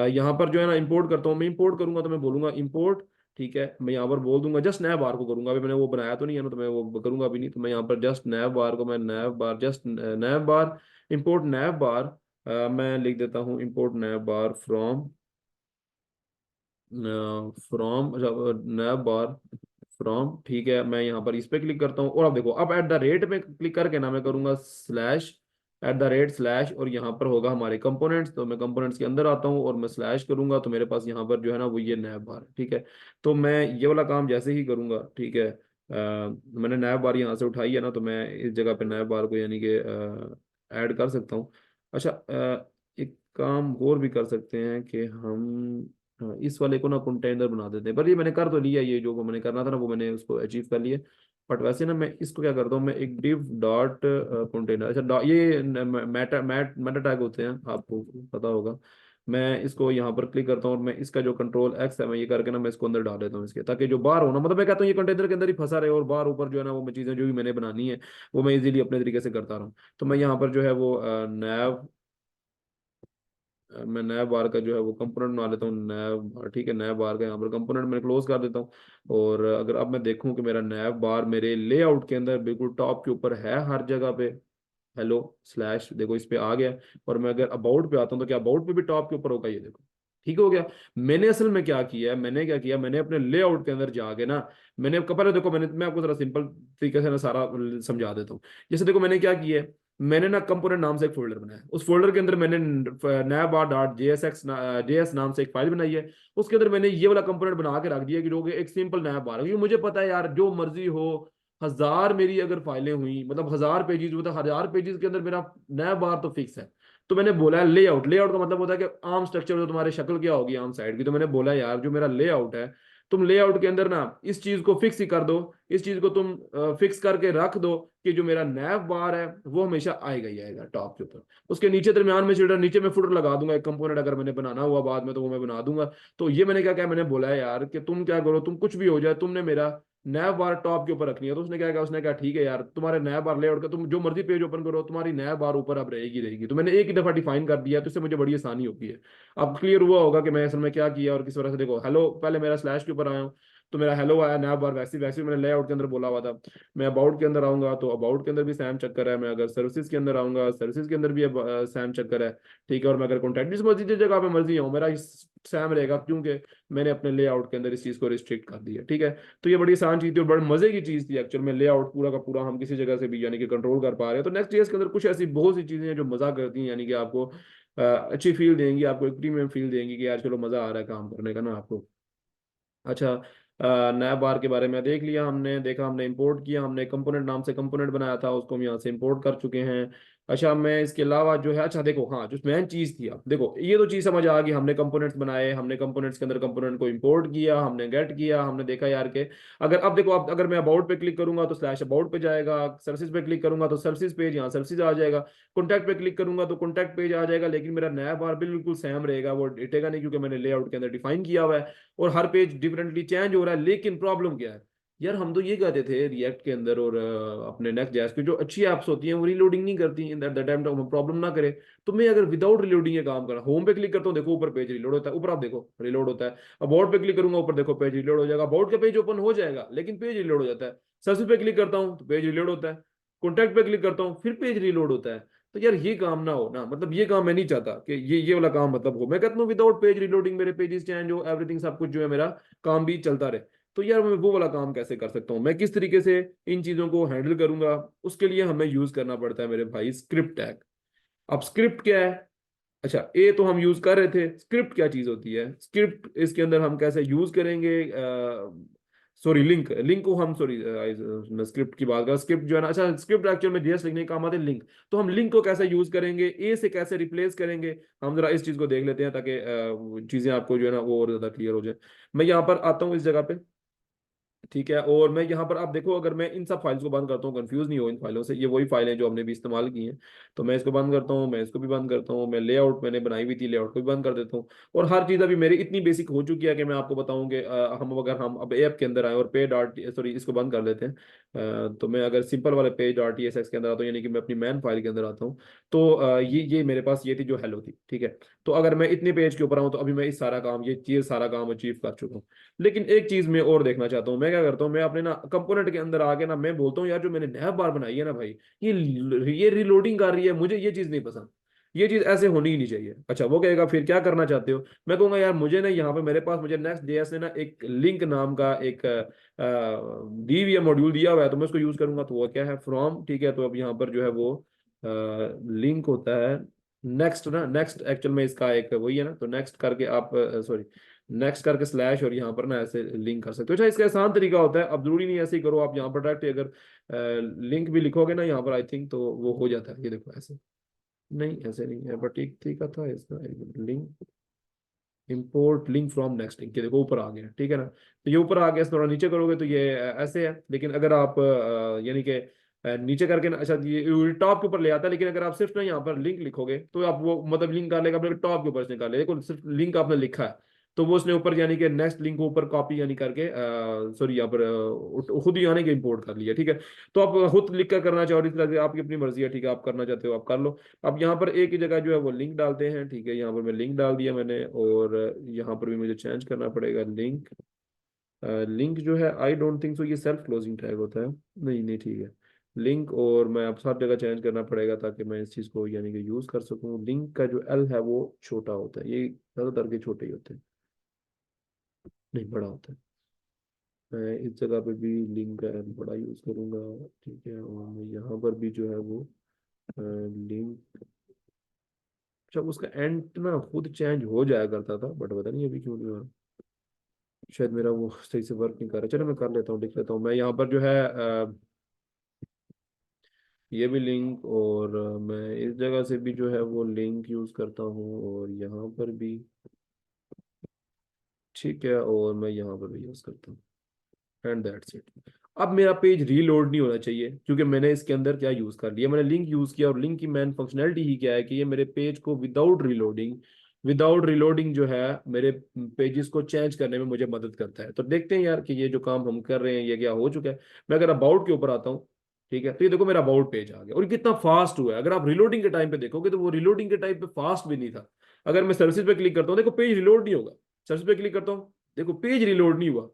यहाँ पर जो है ना इंपोर्ट करता हूँ, मैं इंपोर्ट करूंगा तो मैं बोलूंगा इंपोर्ट, ठीक है, मैं यहाँ पर बोल दूंगा जस्ट नैव बार को करूंगा, अभी मैंने वो बनाया तो नहीं है ना, तो मैं वो करूंगा अभी नहीं, तो मैं यहाँ पर जस्ट नैव बार को, मैं नैव बार, जस्ट नैव बार, इंपोर्ट नैव बार, मैं लिख देता हूँ import naive bar from, from, naive bar from, ठीक है, मैं यहाँ पर इस पे क्लिक करता हूँ, और अब देखो, अब एट द रेट में क्लिक करके ना मैं करूंगा slash, at the rate slash, और यहाँ पर होगा हमारे कंपोनेंट्स, तो मैं कंपोनेंट्स के अंदर आता हूँ और मैं स्लैश करूंगा, तो मेरे पास यहाँ पर जो है ना वो ये नैव बार है, ठीक है। तो मैं ये वाला काम जैसे ही करूंगा, ठीक है, मैंने नैव बार यहाँ से उठाई है ना, तो मैं इस जगह पे नैव बार को यानी कि ऐड कर सकता हूँ। अच्छा, एक काम और भी कर सकते हैं कि हम हाँ, इस वाले को ना कंटेनर बना देते हैं, पर ये मैंने कर तो लिया, ये जो मैंने करना था ना वो मैंने उसको अचीव कर लिया। बट वैसे ना मैं इसको क्या करता हूँ, मैं एक div डॉट कंटेनर, अच्छा ये मेटा मेटा टैग होते हैं, आपको पता होगा। मैं इसको यहाँ पर क्लिक करता हूँ और मैं इसका जो कंट्रोल एक्स है मैं ये करके ना मैं इसको अंदर डाल देता हूँ इसके, ताकि जो बाहर हो ना, मतलब मैं कहता हूँ ये कंटेनर के अंदर ही फंसा रहे और बाहर ऊपर जो है ना वो मैं चीज़ें जो भी मैंने बनानी है वो मैं इजीली अपने तरीके से करता रहूँ। तो मैं यहाँ पर जो है वो नैव, मैं नया बार का जो है वो कंपोनेंट बना लेता हूँ, नया ठीक है, नया बार का यहाँ पर कंपोनेंट मैं क्लोज कर देता हूँ। और अगर अब मैं देखूँ कि मेरा नया बार मेरे लेआउट के अंदर बिल्कुल टॉप के ऊपर है हर जगह पे, हेलो स्लैश देखो इस पे आ गया। और मैं अगर अबाउट पे आता हूँ तो क्या अबाउट पे भी टॉप के ऊपर होगा, ये देखो ठीक हो गया। मैंने असल में क्या किया है, मैंने क्या किया, मैंने अपने लेआउट के अंदर जाके ना, मैंने पहले देखो मैंने, मैं आपको जरा सिंपल तरीके से ना सारा समझा देता हूँ। जैसे देखो मैंने क्या किया है, मैंने ना कंपोनेंट नाम से एक फोल्डर बनाया, उस फोल्डर के अंदर मैंने नया बार डॉट जेएस नाम से एक फाइल बनाई है। उसके अंदर मैंने ये वाला कंपोनेंट बना के रख दिया कि जो कि एक सिंपल नया बार है, क्योंकि मुझे पता है यार जो मर्जी हो, हजार मेरी अगर फाइलें हुई, मतलब 1000 पेजेस, मतलब 1000 पेजेस के अंदर मेरा नया बार तो फिक्स है। तो मैंने बोला है लेआउट, लेआउट का मतलब होता है कि आम स्ट्रक्चर जो तुम्हारे शक्ल क्या होगी आम साइड की, तो मैंने बोला यार जो मेरा लेआउट है, तुम लेआउट के अंदर ना इस चीज को फिक्स ही कर दो, इस चीज को तुम फिक्स करके रख दो कि जो मेरा नैव बार है वो हमेशा आएगा ही आएगा टॉप के ऊपर। उसके नीचे दरमियान में चिल्ड्रन, नीचे में फुटर लगा दूंगा एक कंपोनेंट, अगर मैंने बनाना हुआ बाद में तो वो मैं बना दूंगा। तो ये मैंने क्या क्या मैंने बोला है यार कि तुम क्या करो, तुम कुछ भी हो जाए, तुमने मेरा नया बार टॉप के ऊपर रखनी है। तो उसने क्या कहा, उसने कहा ठीक है यार तुम्हारे नया बार लेआउट का तुम जो मर्जी पेज ओपन करो, तुम्हारी नया बार ऊपर अब रहेगी रहेगी। तो मैंने एक ही दफा डिफाइन कर दिया, तो इससे मुझे बड़ी आसानी होती है। अब क्लियर हुआ होगा कि मैं असल में क्या किया और किस वजह से। देखो हेलो, पहले मेरा स्लैश के ऊपर आया हूँ तो मेरा हेलो आया, नया बार वैसे वैसे मैंने लेआउट के अंदर बोला हुआ था। मैं अबाउट के अंदर आऊंगा तो अबाउट के अंदर भी सैम चक्कर है, मैं अगर सर्विसेज के अंदर आऊंगा सर्विसेज के अंदर भी सैम चक्कर है, ठीक है। और मैं अगर कॉन्टैक्ट जिस मर्जी जिस जगह पे मर्जी हूँ मेरा सैम रहेगा, क्योंकि मैंने अपने लेआउट के अंदर इस चीज को रिस्ट्रिक्ट कर दिया, ठीक है। तो ये बड़ी आसान चीज थी और बड़े मजे की चीज थी एक्चुअल में, लेआउट पूरा का पूरा हम किसी जगह से भी यानी कि कंट्रोल कर पा रहे हैं। तो नेक्स्ट जेएस के अंदर कुछ ऐसी बहुत सी चीजें हैं जो मजा करती हैं, यानी कि आपको अच्छी फील देंगी, आपको एक प्रीमियम फील देंगी कि यार चलो मजा आ रहा है काम करने का ना आपको। अच्छा, नया बार के बारे में देख लिया हमने, देखा हमने इंपोर्ट किया, हमने कंपोनेंट नाम से कंपोनेंट बनाया था उसको हम यहाँ से इंपोर्ट कर चुके हैं। अच्छा, मैं इसके अलावा जो है, अच्छा देखो हाँ जो मेन चीज थी, अब देखो ये तो चीज समझ आ गई, हमने कंपोनेंट्स बनाए, हमने कंपोनेंट्स के अंदर कंपोनेंट को इंपोर्ट किया, हमने गेट किया, हमने देखा यार के अगर अब देखो, अब अगर मैं अबाउट पे क्लिक करूंगा तो स्लैश अबाउट पे जाएगा, सर्विसेज पे क्लिक करूंगा तो सर्विसेज पेज, यहाँ सर्विसेज आ जाएगा, कॉन्टैक्ट पे क्लिक करूंगा तो कॉन्टैक्ट पेज आ जाएगा। लेकिन मेरा नया बार बिल्कुल सेम रहेगा, वो हटेगा नहीं, क्योंकि मैंने लेआउट के अंदर डिफाइन किया हुआ है। और हर पेज डिफरेंटली चेंज हो रहा है। लेकिन प्रॉब्लम क्या है यार, हम तो ये कहते थे रिएक्ट के अंदर और अपने नेक्स्ट जेएस की जो अच्छी एप्स होती हैं वो रीलोडिंग नहीं करती इन दैट टाइम, तो प्रॉब्लम ना करे। तो मैं अगर विदाउट रीलोडिंग ये काम करा, होम पे क्लिक करता हूँ देखो ऊपर पेज रीलोड होता है, ऊपर आप देखो रीलोड होता है। अबाउट पे क्लिक करूंगा ऊपर देखो पेज रीलोड हो जाएगा, अबाउट का पेज ओपन हो जाएगा लेकिन पेज रीलोड हो जाता है। सबसे पे क्लिक करता हूँ तो पेज रीलोड होता है, कॉन्टैक्ट पे क्लिक करता हूँ फिर पेज रीलोड होता है। तो यार ये काम ना हो ना, मतलब ये काम मैं नहीं चाहता कि ये वाला काम मतलब हो। मैं कहता हूँ विदाउट पेज रीलोडिंग मेरे पेजेस चेंज हो, एवरीथिंग सब कुछ जो है मेरा काम भी चलता रहे। तो यार मैं वो वाला काम कैसे कर सकता हूँ, मैं किस तरीके से इन चीजों को हैंडल करूंगा, उसके लिए हमें यूज करना पड़ता है मेरे भाई स्क्रिप्ट टैग। अब स्क्रिप्ट क्या है, अच्छा ए तो हम यूज कर रहे थे, स्क्रिप्ट क्या चीज होती है, स्क्रिप्ट इसके अंदर हम कैसे यूज करेंगे, सॉरी लिंक, लिंक को हम सॉरी मैं स्क्रिप्ट की बात कर, स्क्रिप्ट जो है ना, अच्छा स्क्रिप्ट एक्चुअल में जेएस लिखने का काम आते हैं लिंक। तो हम लिंक को कैसे यूज करेंगे, ए से कैसे रिप्लेस करेंगे, हम जरा इस चीज को देख लेते हैं ताकि चीजें आपको जो है ना वो और ज्यादा क्लियर हो जाए। मैं यहाँ पर आता हूँ इस जगह पे, ठीक है। और मैं यहाँ पर आप देखो, अगर मैं इन सब फाइल्स को बंद करता हूँ, कंफ्यूज नहीं हो इन फाइलों से, ये वही फाइलें जो हमने भी इस्तेमाल की हैं। तो मैं इसको बंद करता हूँ, मैं इसको भी बंद करता हूँ, मैं लेआउट मैंने बनाई हुई थी लेआउट को भी बंद कर देता हूँ। और हर चीज़ अभी मेरी इतनी बेसिक हो चुकी है कि मैं आपको बताऊँ कि हम अगर हम अब ऐप के अंदर आए और पे डॉट सॉरी इसको बंद कर लेते हैं। तो मैं अगर सिंपल वाले पेज डॉट टीएसएक्स के अंदर आता हूँ, यानी कि मैं अपनी मैन फाइल के अंदर आता हूँ। तो ये मेरे पास ये थी जो हेलो थी, ठीक है। तो अगर मैं इतने पेज के ऊपर आऊँ तो अभी मैं इस सारा काम ये चीज सारा काम अचीव कर चुका हूँ। लेकिन एक चीज मैं और देखना चाहता हूँ, मैं क्या करता हूँ, मैं अपने ना कंपोनेंट के अंदर आके ना मैं बोलता हूँ यार जो मैंने नया बार बनाई है ना भाई, ये रिलोडिंग कर रही है, मुझे ये चीज नहीं पसंद, ये चीज ऐसे होनी ही नहीं चाहिए। अच्छा वो कहेगा फिर क्या करना चाहते हो, मैं कहूंगा यार मुझे ना यहाँ पे मेरे पास मुझे नेक्स्ट जेएस ने ना एक लिंक नाम का एक डीव या मॉड्यूल दिया हुआ है, तो मैं उसको यूज करूंगा। तो वो क्या है फ्रॉम, ठीक है। तो अब यहाँ पर जो है वो लिंक होता है नेक्स्ट ना, नेक्स्ट एक्चुअल में इसका एक वही है ना, तो नेक्स्ट करके आप सॉरी नेक्स्ट करके स्लैश और यहाँ पर ना ऐसे लिंक कर सकते हो। अच्छा इसका आसान तरीका होता है, अब जरूरी नहीं ऐसे ही करो, आप यहाँ पर डायरेक्ट अगर लिंक भी लिखोगे ना यहाँ पर आई थिंक तो वो हो जाता है, ये देखो ऐसे नहीं, ऐसे नहीं है, बट ठीक ठीक था इसका link. Import link from next link, देखो ऊपर आ गया, ठीक है ना। तो ये ऊपर आ गया, थोड़ा नीचे करोगे तो ये ऐसे है। लेकिन अगर आप यानी कि नीचे करके ना, अच्छा ये टॉप के ऊपर ले आता है। लेकिन अगर आप सिर्फ ना यहाँ पर लिंक लिखोगे तो आप वो मतलब लिंक निकालेगा अपने टॉप के ऊपर से निकाले, देखो सिर्फ लिंक आपने लिखा है तो वो उसने ऊपर यानी कि नेक्स्ट लिंक को ऊपर कॉपी यानी करके सॉरी यहाँ पर खुद ही यानी कि इंपोर्ट कर लिया, ठीक है। तो आप खुद लिख कर करना चाहो, इस तरह से आपकी अपनी मर्जी है, ठीक है, आप करना चाहते हो आप कर लो। अब यहाँ पर एक ही जगह जो है वो लिंक डालते हैं, ठीक है। यहाँ पर मैं लिंक डाल दिया मैंने, और यहाँ पर भी मुझे चेंज करना पड़ेगा लिंक। लिंक जो है आई डोंट थिंक सो ये सेल्फ क्लोजिंग टैग होता है, नहीं नहीं ठीक है। लिंक, और मैं अब सब जगह चेंज करना पड़ेगा ताकि मैं इस चीज़ को यानी कि यूज़ कर सकूँ। लिंक का जो एल है वो छोटा होता है, ये ज़्यादातर के छोटे ही होते हैं, नहीं बड़ा होता है। मैं इस जगह पे भी लिंक का एल बड़ा यूज़ करूँगा, ठीक है। और मैं यहाँ पर भी जो है वो लिंक, अच्छा उसका एंड ना खुद चेंज हो जाया करता था, बट पता नहीं अभी क्यों नहीं हो रहा। शायद मेरा वो सही से वर्क नहीं कर रहा। चलो मैं कर लेता हूँ, लिख लेता हूँ मैं यहाँ पर जो है ये भी लिंक, और मैं इस जगह से भी जो है वो लिंक यूज करता हूँ, और यहाँ पर भी ठीक है, और मैं यहाँ पर भी यूज करता हूँ, एंड दैट्स इट। अब मेरा पेज रीलोड नहीं होना चाहिए, क्योंकि मैंने इसके अंदर क्या यूज कर लिया, मैंने लिंक यूज किया। और लिंक की मेन फंक्शनैलिटी ही क्या है कि ये मेरे पेज को विदाउट रीलोडिंग जो है मेरे पेजेस को चेंज करने में मुझे मदद करता है। तो देखते हैं यार कि ये जो काम हम कर रहे हैं ये क्या हो चुका है। मैं अगर अबाउट के ऊपर आता हूँ, ठीक है, तो ये देखो मेरा अबाउट पेज आ गया, और ये कितना फास्ट हुआ है। अगर आप रिलोडिंग के टाइम पे देखोगे तो वो रिलोडिंग के टाइम पे फास्ट भी नहीं था। अगर मैं सर्विस पे क्लिक करता हूँ, देखो पेज रिलोड नहीं होगा। सर्विस पे क्लिक करता हूँ, देखो पेज रिलोड नहीं हुआ।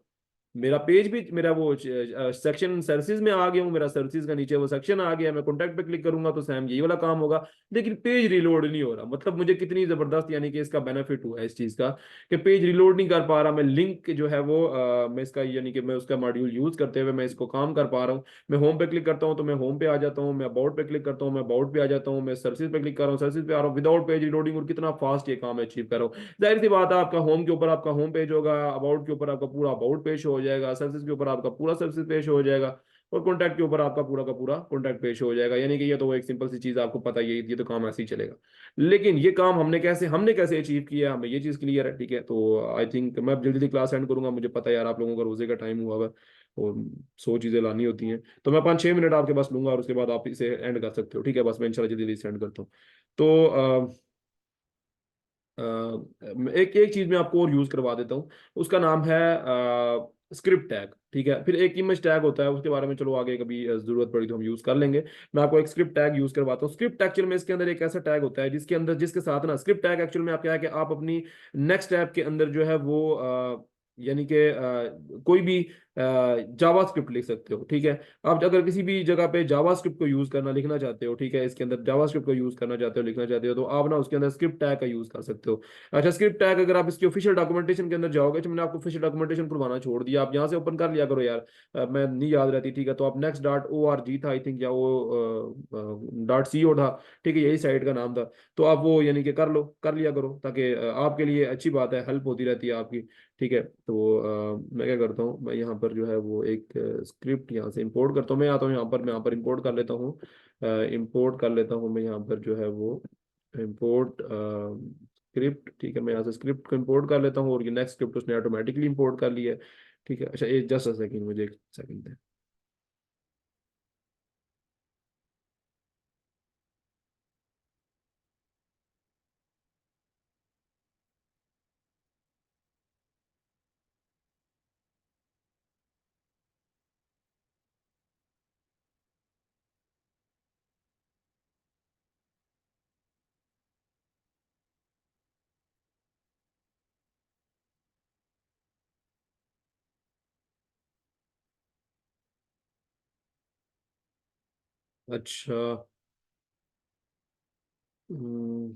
मेरा पेज भी, मेरा वो सेक्शन सर्विसेज में आ गया हूँ, मेरा सर्विसेज का नीचे वो सेक्शन आ गया। मैं कॉन्टैक्ट पे क्लिक करूंगा तो सेम यही वाला काम होगा, लेकिन पेज रिलोड नहीं हो रहा। मतलब मुझे कितनी जबरदस्त यानी कि इसका बेनिफिट हुआ है इस चीज का, कि पेज रिलोड नहीं कर पा रहा मैं। लिंक जो है वो मैं इसका यानी कि मैं उसका मॉड्यूल यूज करते हुए मैं इसको काम कर पा रहा हूँ। मैं होम पे क्लिक करता हूँ तो मैं होम पे आ जाता हूँ, मैं अबाउट पे क्लिक करता हूँ मैं अबाउट पे आ जाता हूँ, मैं सर्विसेज पे क्लिक कर रहा हूँ सर्विसेज पे आ रहा हूँ, विदाउट पेज रिलोडिंग। और कितना फास्ट ये काम अचीव कर रहा हूँ। जाहिर सी बात है, आपका होम के ऊपर आपका होम पेज होगा, अबाउट के ऊपर आपका पूरा अबाउट पेज हो जाएगा, सर्विसेज के ऊपर आपका पूरा सर्विसेज पेज हो जाएगा, और कॉन्टैक्ट के ऊपर आपका पूरा का पूरा कॉन्टैक्ट पेज हो जाएगा। यानी कि ये तो वो एक सिंपल सी चीज आपको पता ही है, ये तो काम ऐसे ही चलेगा। लेकिन ये काम हमने कैसे अचीव किया, हमें ये चीज क्लियर है, ठीक है। तो आई थिंक मैं जल्दी जल्दी क्लास एंड करूंगा, मुझे पता है यार आप लोगों का रोजे का टाइम हुआ है और 100 चीजें लानी होती हैं। तो मैं 5-6 मिनट आपके पास लूंगा, और उसके बाद आप इसे एंड कर सकते हो, ठीक है। बस मैं इंशाल्लाह जल्दी जल्दी सेंड करता हूँ। तो एक एक चीज मैं आपको और यूज करवा देता हूँ, उसका नाम है स्क्रिप्ट टैग, ठीक है। फिर एक इमेज टैग होता है, उसके बारे में चलो आगे कभी जरूरत पड़ी तो हम यूज कर लेंगे। मैं आपको एक स्क्रिप्ट टैग यूज करवाता हूँ। स्क्रिप्ट एक्चुअल में इसके अंदर एक ऐसा टैग होता है जिसके अंदर जिसके साथ ना, स्क्रिप्ट टैग एक्चुअल में आप क्या है कि आप अपनी नेक्स्ट ऐप के अंदर जो है वो यानी कि कोई भी जावा स्क्रिप्ट लिख सकते हो, ठीक है। आप अगर किसी भी जगह पे जावा स्क्रिप्ट को यूज करना लिखना चाहते हो, ठीक है, इसके अंदर जावा स्क्रिप्ट को यूज करना चाहते हो लिखना चाहते हो, तो आप ना उसके अंदर स्क्रिप्ट टैग का यूज कर सकते हो। अच्छा, स्क्रिप्ट टैग अगर आप इसकी ऑफिशियल डॉक्यूमेंटेशन के अंदर जाओगे, तो मैंने आपको ऑफिशियल डॉक्यूमेंटेशन खुलवाना छोड़ दिया, आप यहाँ से ओपन कर लिया करो यार। मैं नहीं याद रहती, ठीक है। तो आप next dot o r g था आई थिंक, या वो डॉट सी ओ था, ठीक है, यही साइट का नाम था। तो आप वो यानी कि कर लिया करो, ताकि आपके लिए अच्छी बात है, हेल्प होती रहती है आपकी, ठीक है। तो मैं क्या करता हूँ, मैं यहाँ पर जो है वो एक स्क्रिप्ट यहाँ से इंपोर्ट करता हूँ। मैं आता हूँ यहाँ पर, मैं यहाँ पर इंपोर्ट कर लेता हूँ। इंपोर्ट कर लेता हूँ मैं यहाँ पर जो है वो इंपोर्ट स्क्रिप्ट, ठीक है। मैं यहाँ से स्क्रिप्ट को इंपोर्ट कर लेता हूँ, और ये नेक्स्ट स्क्रिप्ट उसने ऑटोमेटिकली इंपोर्ट कर लिया है, ठीक है। अच्छा, एक जस्ट अ सेकंड, मुझे एक सेकंड दे। अच्छा। हम्म,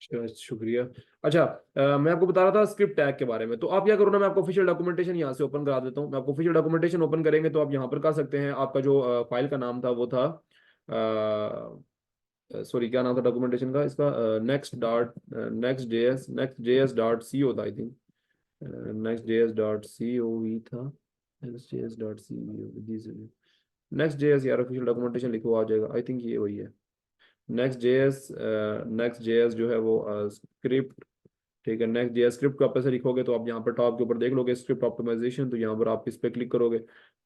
अच्छा, शुक्रिया। अच्छा, मैं आपको बता रहा था स्क्रिप्ट टैग के बारे में। तो आप क्या करो ना, मैं आपको ऑफिशियल डॉक्यूमेंटेशन यहाँ से ओपन करा देता हूँ। मैं आपको ऑफिशियल डॉक्यूमेंटेशन ओपन करेंगे तो आप यहाँ पर कर सकते हैं। आपका जो फाइल का नाम था वो था सॉरी क्या नाम था डॉक्यूमेंटेशन का इसका, next dot next JS dot C होता I think, next JS dot C O ही था, next JS dot C O, next JS यार ऑफिशियल डॉक्यूमेंटेशन लिखो आ जाएगा, आई थिंक ये वही है। नेक्स्ट जेएस जो है वो स्क्रिप्ट, ठीक है। नेक्स्ट जेएस स्क्रिप्ट को आप ऐसे लिखोगे तो आप यहाँ पर टॉप के ऊपर देख लोगे स्क्रिप्ट ऑप्टिमाइजेशन, तो यहाँ पर आप इस पे क्लिक करोगे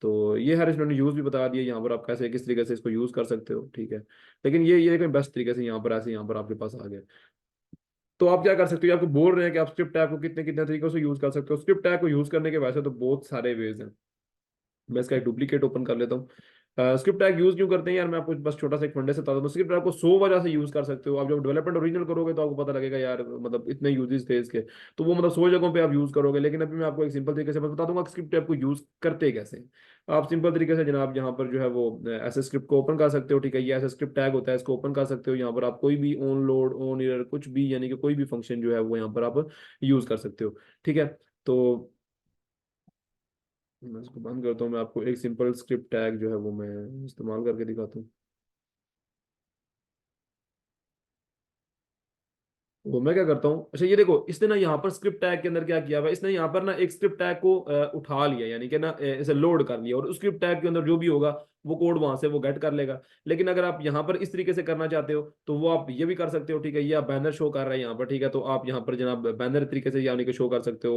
तो ये हर स्टूडेंट ने यूज भी बता दिया यहाँ पर आप कैसे किस तरीके से इसको यूज कर सकते हो, ठीक है। लेकिन ये कोई बेस्ट तरीके से यहाँ पर ऐसे यहाँ पर आपके पास आ गया। तो आप क्या कर सकते हो, ये आपको बोल रहे हैं कि आप स्क्रिप्ट टैग को कितने कितने तरीकों से यूज कर सकते हो। स्क्रिप्ट टैग को यूज करने के वैसे तो बहुत सारे वेज हैं। मैं इसका एक डुप्लीकेट ओपन कर लेता हूँ। स्क्रिप्ट टैग यूज क्यों करते हैं यार, मैं आपको बस छोटा सा एक फंडे से बता दूं। स्क्रिप्ट टैग को 100 वजह से यूज कर सकते हो। आप जब डेवलपमेंट ओरिजिनल करोगे तो आपको पता लगेगा यार मतलब इतने यूजेस थे इसके, तो वो मतलब 100 जगहों पे आप यूज करोगे। लेकिन अभी मैं आपको एक सिंपल तरीके से बता दूंगा कि स्क्रिप्ट टैग को यूज करते कैसे हैं। आप सिंपल तरीके से जनाब यहाँ पर जो है वो ऐसे स्क्रिप्ट को ओपन कर सकते हो, ठीक है। ये ऐसे स्क्रिप्ट टैग होता है, इसको ओपन कर सकते हो। यहाँ पर आप कोई भी ऑन लोड ऑन एरर कुछ भी यानी कि कोई भी फंक्शन जो है वो यहाँ पर आप यूज कर सकते हो, ठीक है। तो मैं इसको बंद करता हूँ, मैं आपको एक सिंपल स्क्रिप्ट टैग जो है वो मैं इस्तेमाल करके दिखाता हूँ। वो मैं क्या करता हूँ, अच्छा ये देखो इसने ना यहाँ पर स्क्रिप्ट टैग के अंदर क्या किया हुआ है, इसने यहाँ पर ना एक स्क्रिप्ट टैग को उठा लिया यानी कि ना इसे लोड कर लिया, और उस स्क्रिप्ट टैग के अंदर जो भी होगा वो कोड वहां से वो गेट कर लेगा। लेकिन अगर आप यहाँ पर इस तरीके से करना चाहते हो तो वो आप ये भी कर सकते हो, ठीक है। ये आप बैनर शो कर रहे हैं यहाँ पर, ठीक है। तो आप यहाँ पर जनाब बैनर तरीके से यानी कि शो कर सकते हो,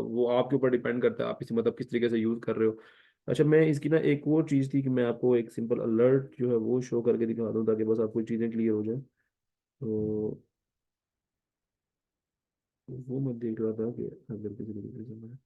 वो आपके ऊपर डिपेंड करता है आप इसी मतलब किस तरीके से यूज कर रहे हो। अच्छा मैं इसकी ना एक वो चीज़ थी कि मैं आपको एक सिंपल अलर्ट जो है वो शो करके दिखा दूँ ताकि बस आपको चीज़ें क्लियर हो जाए। तो वो मैं देख रहा था कि अगर किसी तरीके से मैं,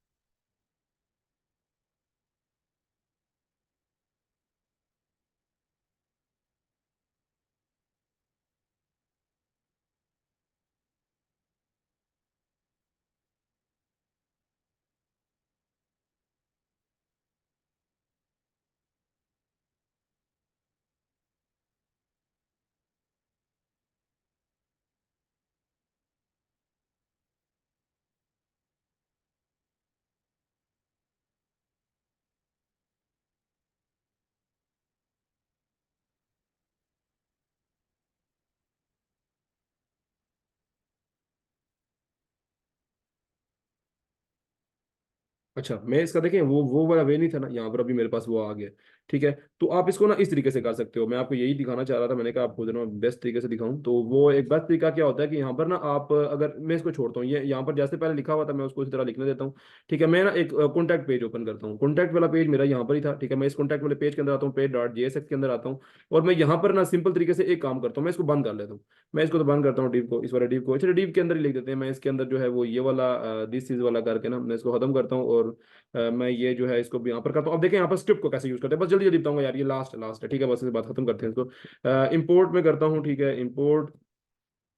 अच्छा मैं इसका देखें वो वाला वे नहीं था ना, यहाँ पर अभी मेरे पास वो आ गया, ठीक है। तो आप इसको ना इस तरीके से कर सकते हो, मैं आपको यही दिखाना चाह रहा था, मैंने कहा आपको जरा बेस्ट तरीके से दिखाऊं। तो वो एक बेस्ट तरीका क्या होता है कि यहाँ पर ना आप अगर मैं इसको छोड़ता हूँ, ये यहाँ पर जैसे पहले लिखा हुआ था मैं उसको इसी तरह लिखने देता हूँ, ठीक है। मैं ना एक कॉन्टैक्ट पेज ओपन करता हूँ, कॉन्टैक्ट वाला पेज मेरा यहाँ पर ही था, ठीक है। मैं इस कॉन्टैक्ट वाले पेज के अंदर आता हूँ, पेज डॉट जेएसएक्स के अंदर आता हूँ, और मैं यहाँ पर ना सिंपल तरीके से एक काम करता हूँ, मैं इसको बंद कर लेता हूँ। मैं इसको तो बंद करता हूँ डिव को, इस वाले डिव को, अच्छा डिव के अंदर ही लिख देते हैं। मैं इसके अंदर जो है वो ये वाला दिस इज वाला करके ना मैं इसको खत्म करता हूँ, और मैं ये जो है इसको भी यहाँ पर करता हूँ। अब देखें यहाँ पर स्क्रिप्ट को कैसे यूज करते हैं, बस जल्दी जल्दी बताऊंगा यार, ये लास्ट लास्ट है, ठीक है। बस इस बात खत्म करते हैं इसको। इंपोर्ट में करता हूँ, ठीक है। इंपोर्ट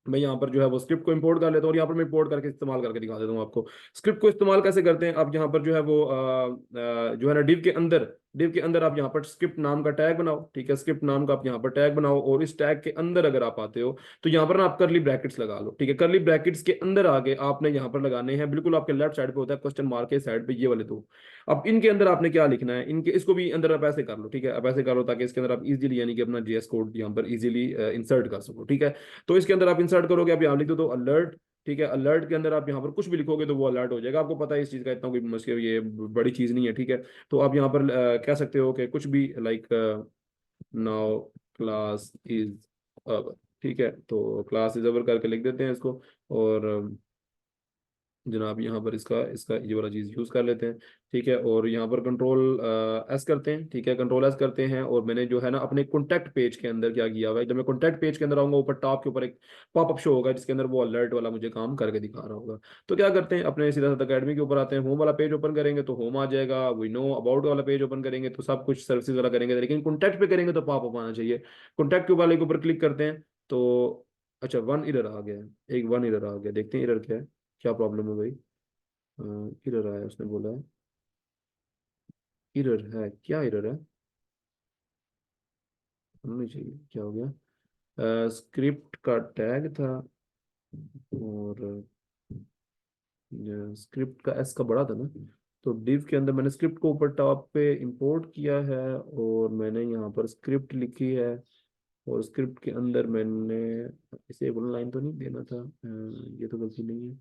मैं यहाँ पर जो है वो स्क्रिप्ट को इंपोर्ट कर लेता हूँ, और यहाँ पर मैं इंपोर्ट करके इस्तेमाल करके दिखा देता हूँ आपको। स्क्रिप्ट को इस्तेमाल कैसे करते हैं, आप यहाँ पर जो है वो जो है ना डिव के अंदर आप यहाँ पर स्क्रिप्ट नाम का टैग बनाओ, ठीक है। स्क्रिप्ट नाम का आप यहाँ पर टैग बनाओ, और इस टैग के अंदर अगर आप आते हो तो यहाँ पर ना आप करली ब्रैकेट्स लगा लो, ठीक है। करली ब्रैकेट्स के अंदर आगे आपने यहाँ पर लगाने हैं, बिल्कुल आपके लेफ्ट साइड पे होता है क्वेश्चन मार्क के साइड पे, ये वाले दो। अब इनके अंदर आपने क्या लिखना है, इनके इसको भी अंदर आप ऐसे कर लो, ठीक है। अब ऐसे कर लो ताकि इसके अंदर आप इजीली यानी कि अपना जेएस कोड यहाँ पर इजीली इंसर्ट कर सको, ठीक है। तो इसके अंदर आप इंसर्ट करोगे, आप यहाँ लिख दो तो अलर्ट, ठीक है। अलर्ट के अंदर आप यहाँ पर कुछ भी लिखोगे तो वो अलर्ट हो जाएगा। आपको पता है इस चीज़ का, इतना कोई मुश्किल ये बड़ी चीज़ नहीं है, ठीक है। तो आप यहाँ पर कह सकते हो कि कुछ भी like now class is our, ठीक है। तो क्लास इज अवर करके लिख देते हैं इसको, और जनाब यहाँ पर इसका इसका ये वाला चीज़ यूज़ कर लेते हैं, ठीक है। और यहाँ पर कंट्रोल एस करते हैं, ठीक है। कंट्रोल एस करते हैं, और मैंने जो है ना अपने कॉन्टैक्ट पेज के अंदर क्या किया हुआ है, जब मैं कॉन्टैक्ट पेज के अंदर आऊंगा ऊपर टॉप के ऊपर एक पॉपअप शो होगा जिसके अंदर वो अलर्ट वाला मुझे काम करके दिखा रहा होगा। तो क्या करते हैं, अपने सीधा साधा अकेडमी के ऊपर आते हैं, होम वाला पेज ओपन करेंगे तो होम आ जाएगा, वी नो अबाउट वाला पेज ओपन करेंगे तो सब कुछ सर्विसेज वाला करेंगे, लेकिन कॉन्टैक्ट पे करेंगे तो पॉपअप आना चाहिए। कॉन्टैक्ट के वाले के ऊपर क्लिक करते हैं तो अच्छा वन इरर आ गया है, एक वन इरर आ गया, देखते हैं इरर क्या है, क्या प्रॉब्लम है भाई। इरर आया उसने बोला है, इरर है, क्या इरर है, होना नहीं चाहिए, क्या हो गया। स्क्रिप्ट का टैग था, और स्क्रिप्ट का एस का बड़ा था ना, तो डिव के अंदर मैंने स्क्रिप्ट को ऊपर टॉप पे इंपोर्ट किया है, और मैंने यहाँ पर स्क्रिप्ट लिखी है, और स्क्रिप्ट के अंदर मैंने इसे वन लाइन तो नहीं देना था, ये तो गलती नहीं है।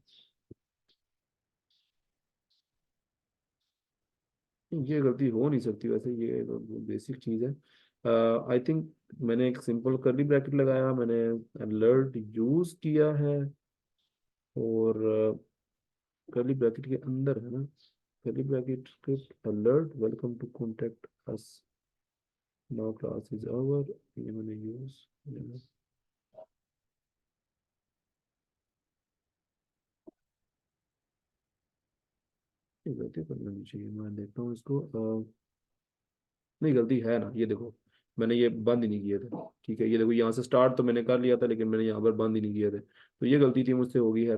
ये गलती हो नहीं सकती वैसे, ये तो बेसिक चीज़ है। आई थिंक मैंने एक सिंपल कर्ली ब्रैकेट लगाया, मैंने अलर्ट यूज किया है, और कर्ली ब्रैकेट के अंदर है ना, curly bracket script alert welcome to contact us now class is over, ये मैंने यूज, ये गलती करना नहीं चाहिए, मैं देखता हूँ इसको। नहीं गलती है ना, ये देखो मैंने ये बंद ही नहीं किए थे। ठीक है, ये देखो यहाँ से स्टार्ट तो मैंने कर लिया था, लेकिन मैंने यहाँ पर बंद ही नहीं किए थे, तो ये गलती थी मुझसे, होगी है।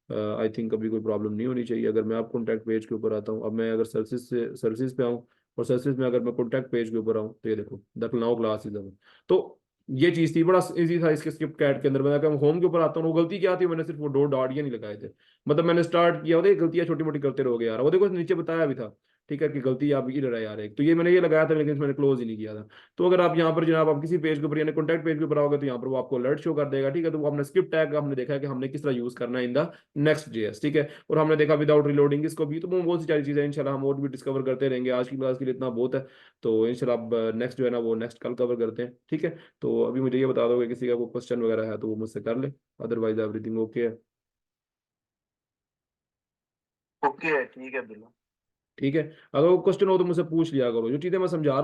आई थिंक अभी कोई प्रॉब्लम नहीं होनी चाहिए। अगर मैं आप कॉन्टैक्ट पेज के ऊपर आता हूँ, अब मैं अगर सर्विसेज पे आऊँ, और सर्विसेज में अगर मैं कॉन्टैक्ट पेज के ऊपर आऊँ, तो ये देखो the now class is our. तो ये चीज थी, बड़ा इजी था इसके स्क्रिप्ट कैट के अंदर। मैं अगर होम के ऊपर आता हूँ, वो गलती क्या थी, मैंने सिर्फ वो दो डॉट ये नहीं लगाए थे। मतलब मैंने स्टार्ट किया, होता गलतियां छोटी मोटी करते रहोगे यार, वो देखो नीचे बताया भी था। ठीक है, कि गलती आप इधर है यार एक, तो ये मैंने ये लगाया था, लेकिन मैंने क्लोज ही नहीं किया था। तो अगर आप यहाँ पर जनाब आप किसी पेज के ऊपर यानी कॉन्टैक्ट पेज के ऊपर आओगे, तो यहाँ पर वो आपको अलर्ट शो कर देगा। ठीक है, तो वो आपने स्क्रिप्ट टैग हमने देखा है कि हमने किस तरह यूज करना है इन द नेक्स्ट जेएस। ठीक है, और हमने देखा विदाउट रिलोडिंग इसको भी, तो वो बहुत सी सारी चीजें इंशाल्लाह हम और भी डिस्कवर करते रहेंगे। आज की क्लास के लिए इतना बहुत है, तो इंशाल्लाह अब नेक्स्ट जो है ना वो नेक्स्ट कल कवर करते हैं। ठीक है, तो अभी मुझे ये बता दो कि किसी का कोई क्वेश्चन वगैरह है तो वो मुझसे कर ले, अदरवाइज एवरीथिंग ओके है। ओके है, ठीक है बिल्कुल। ठीक है, अगर कोई क्वेश्चन हो तो मुझसे पूछ लिया करो, जो चीजें मैं समझा रहा हूं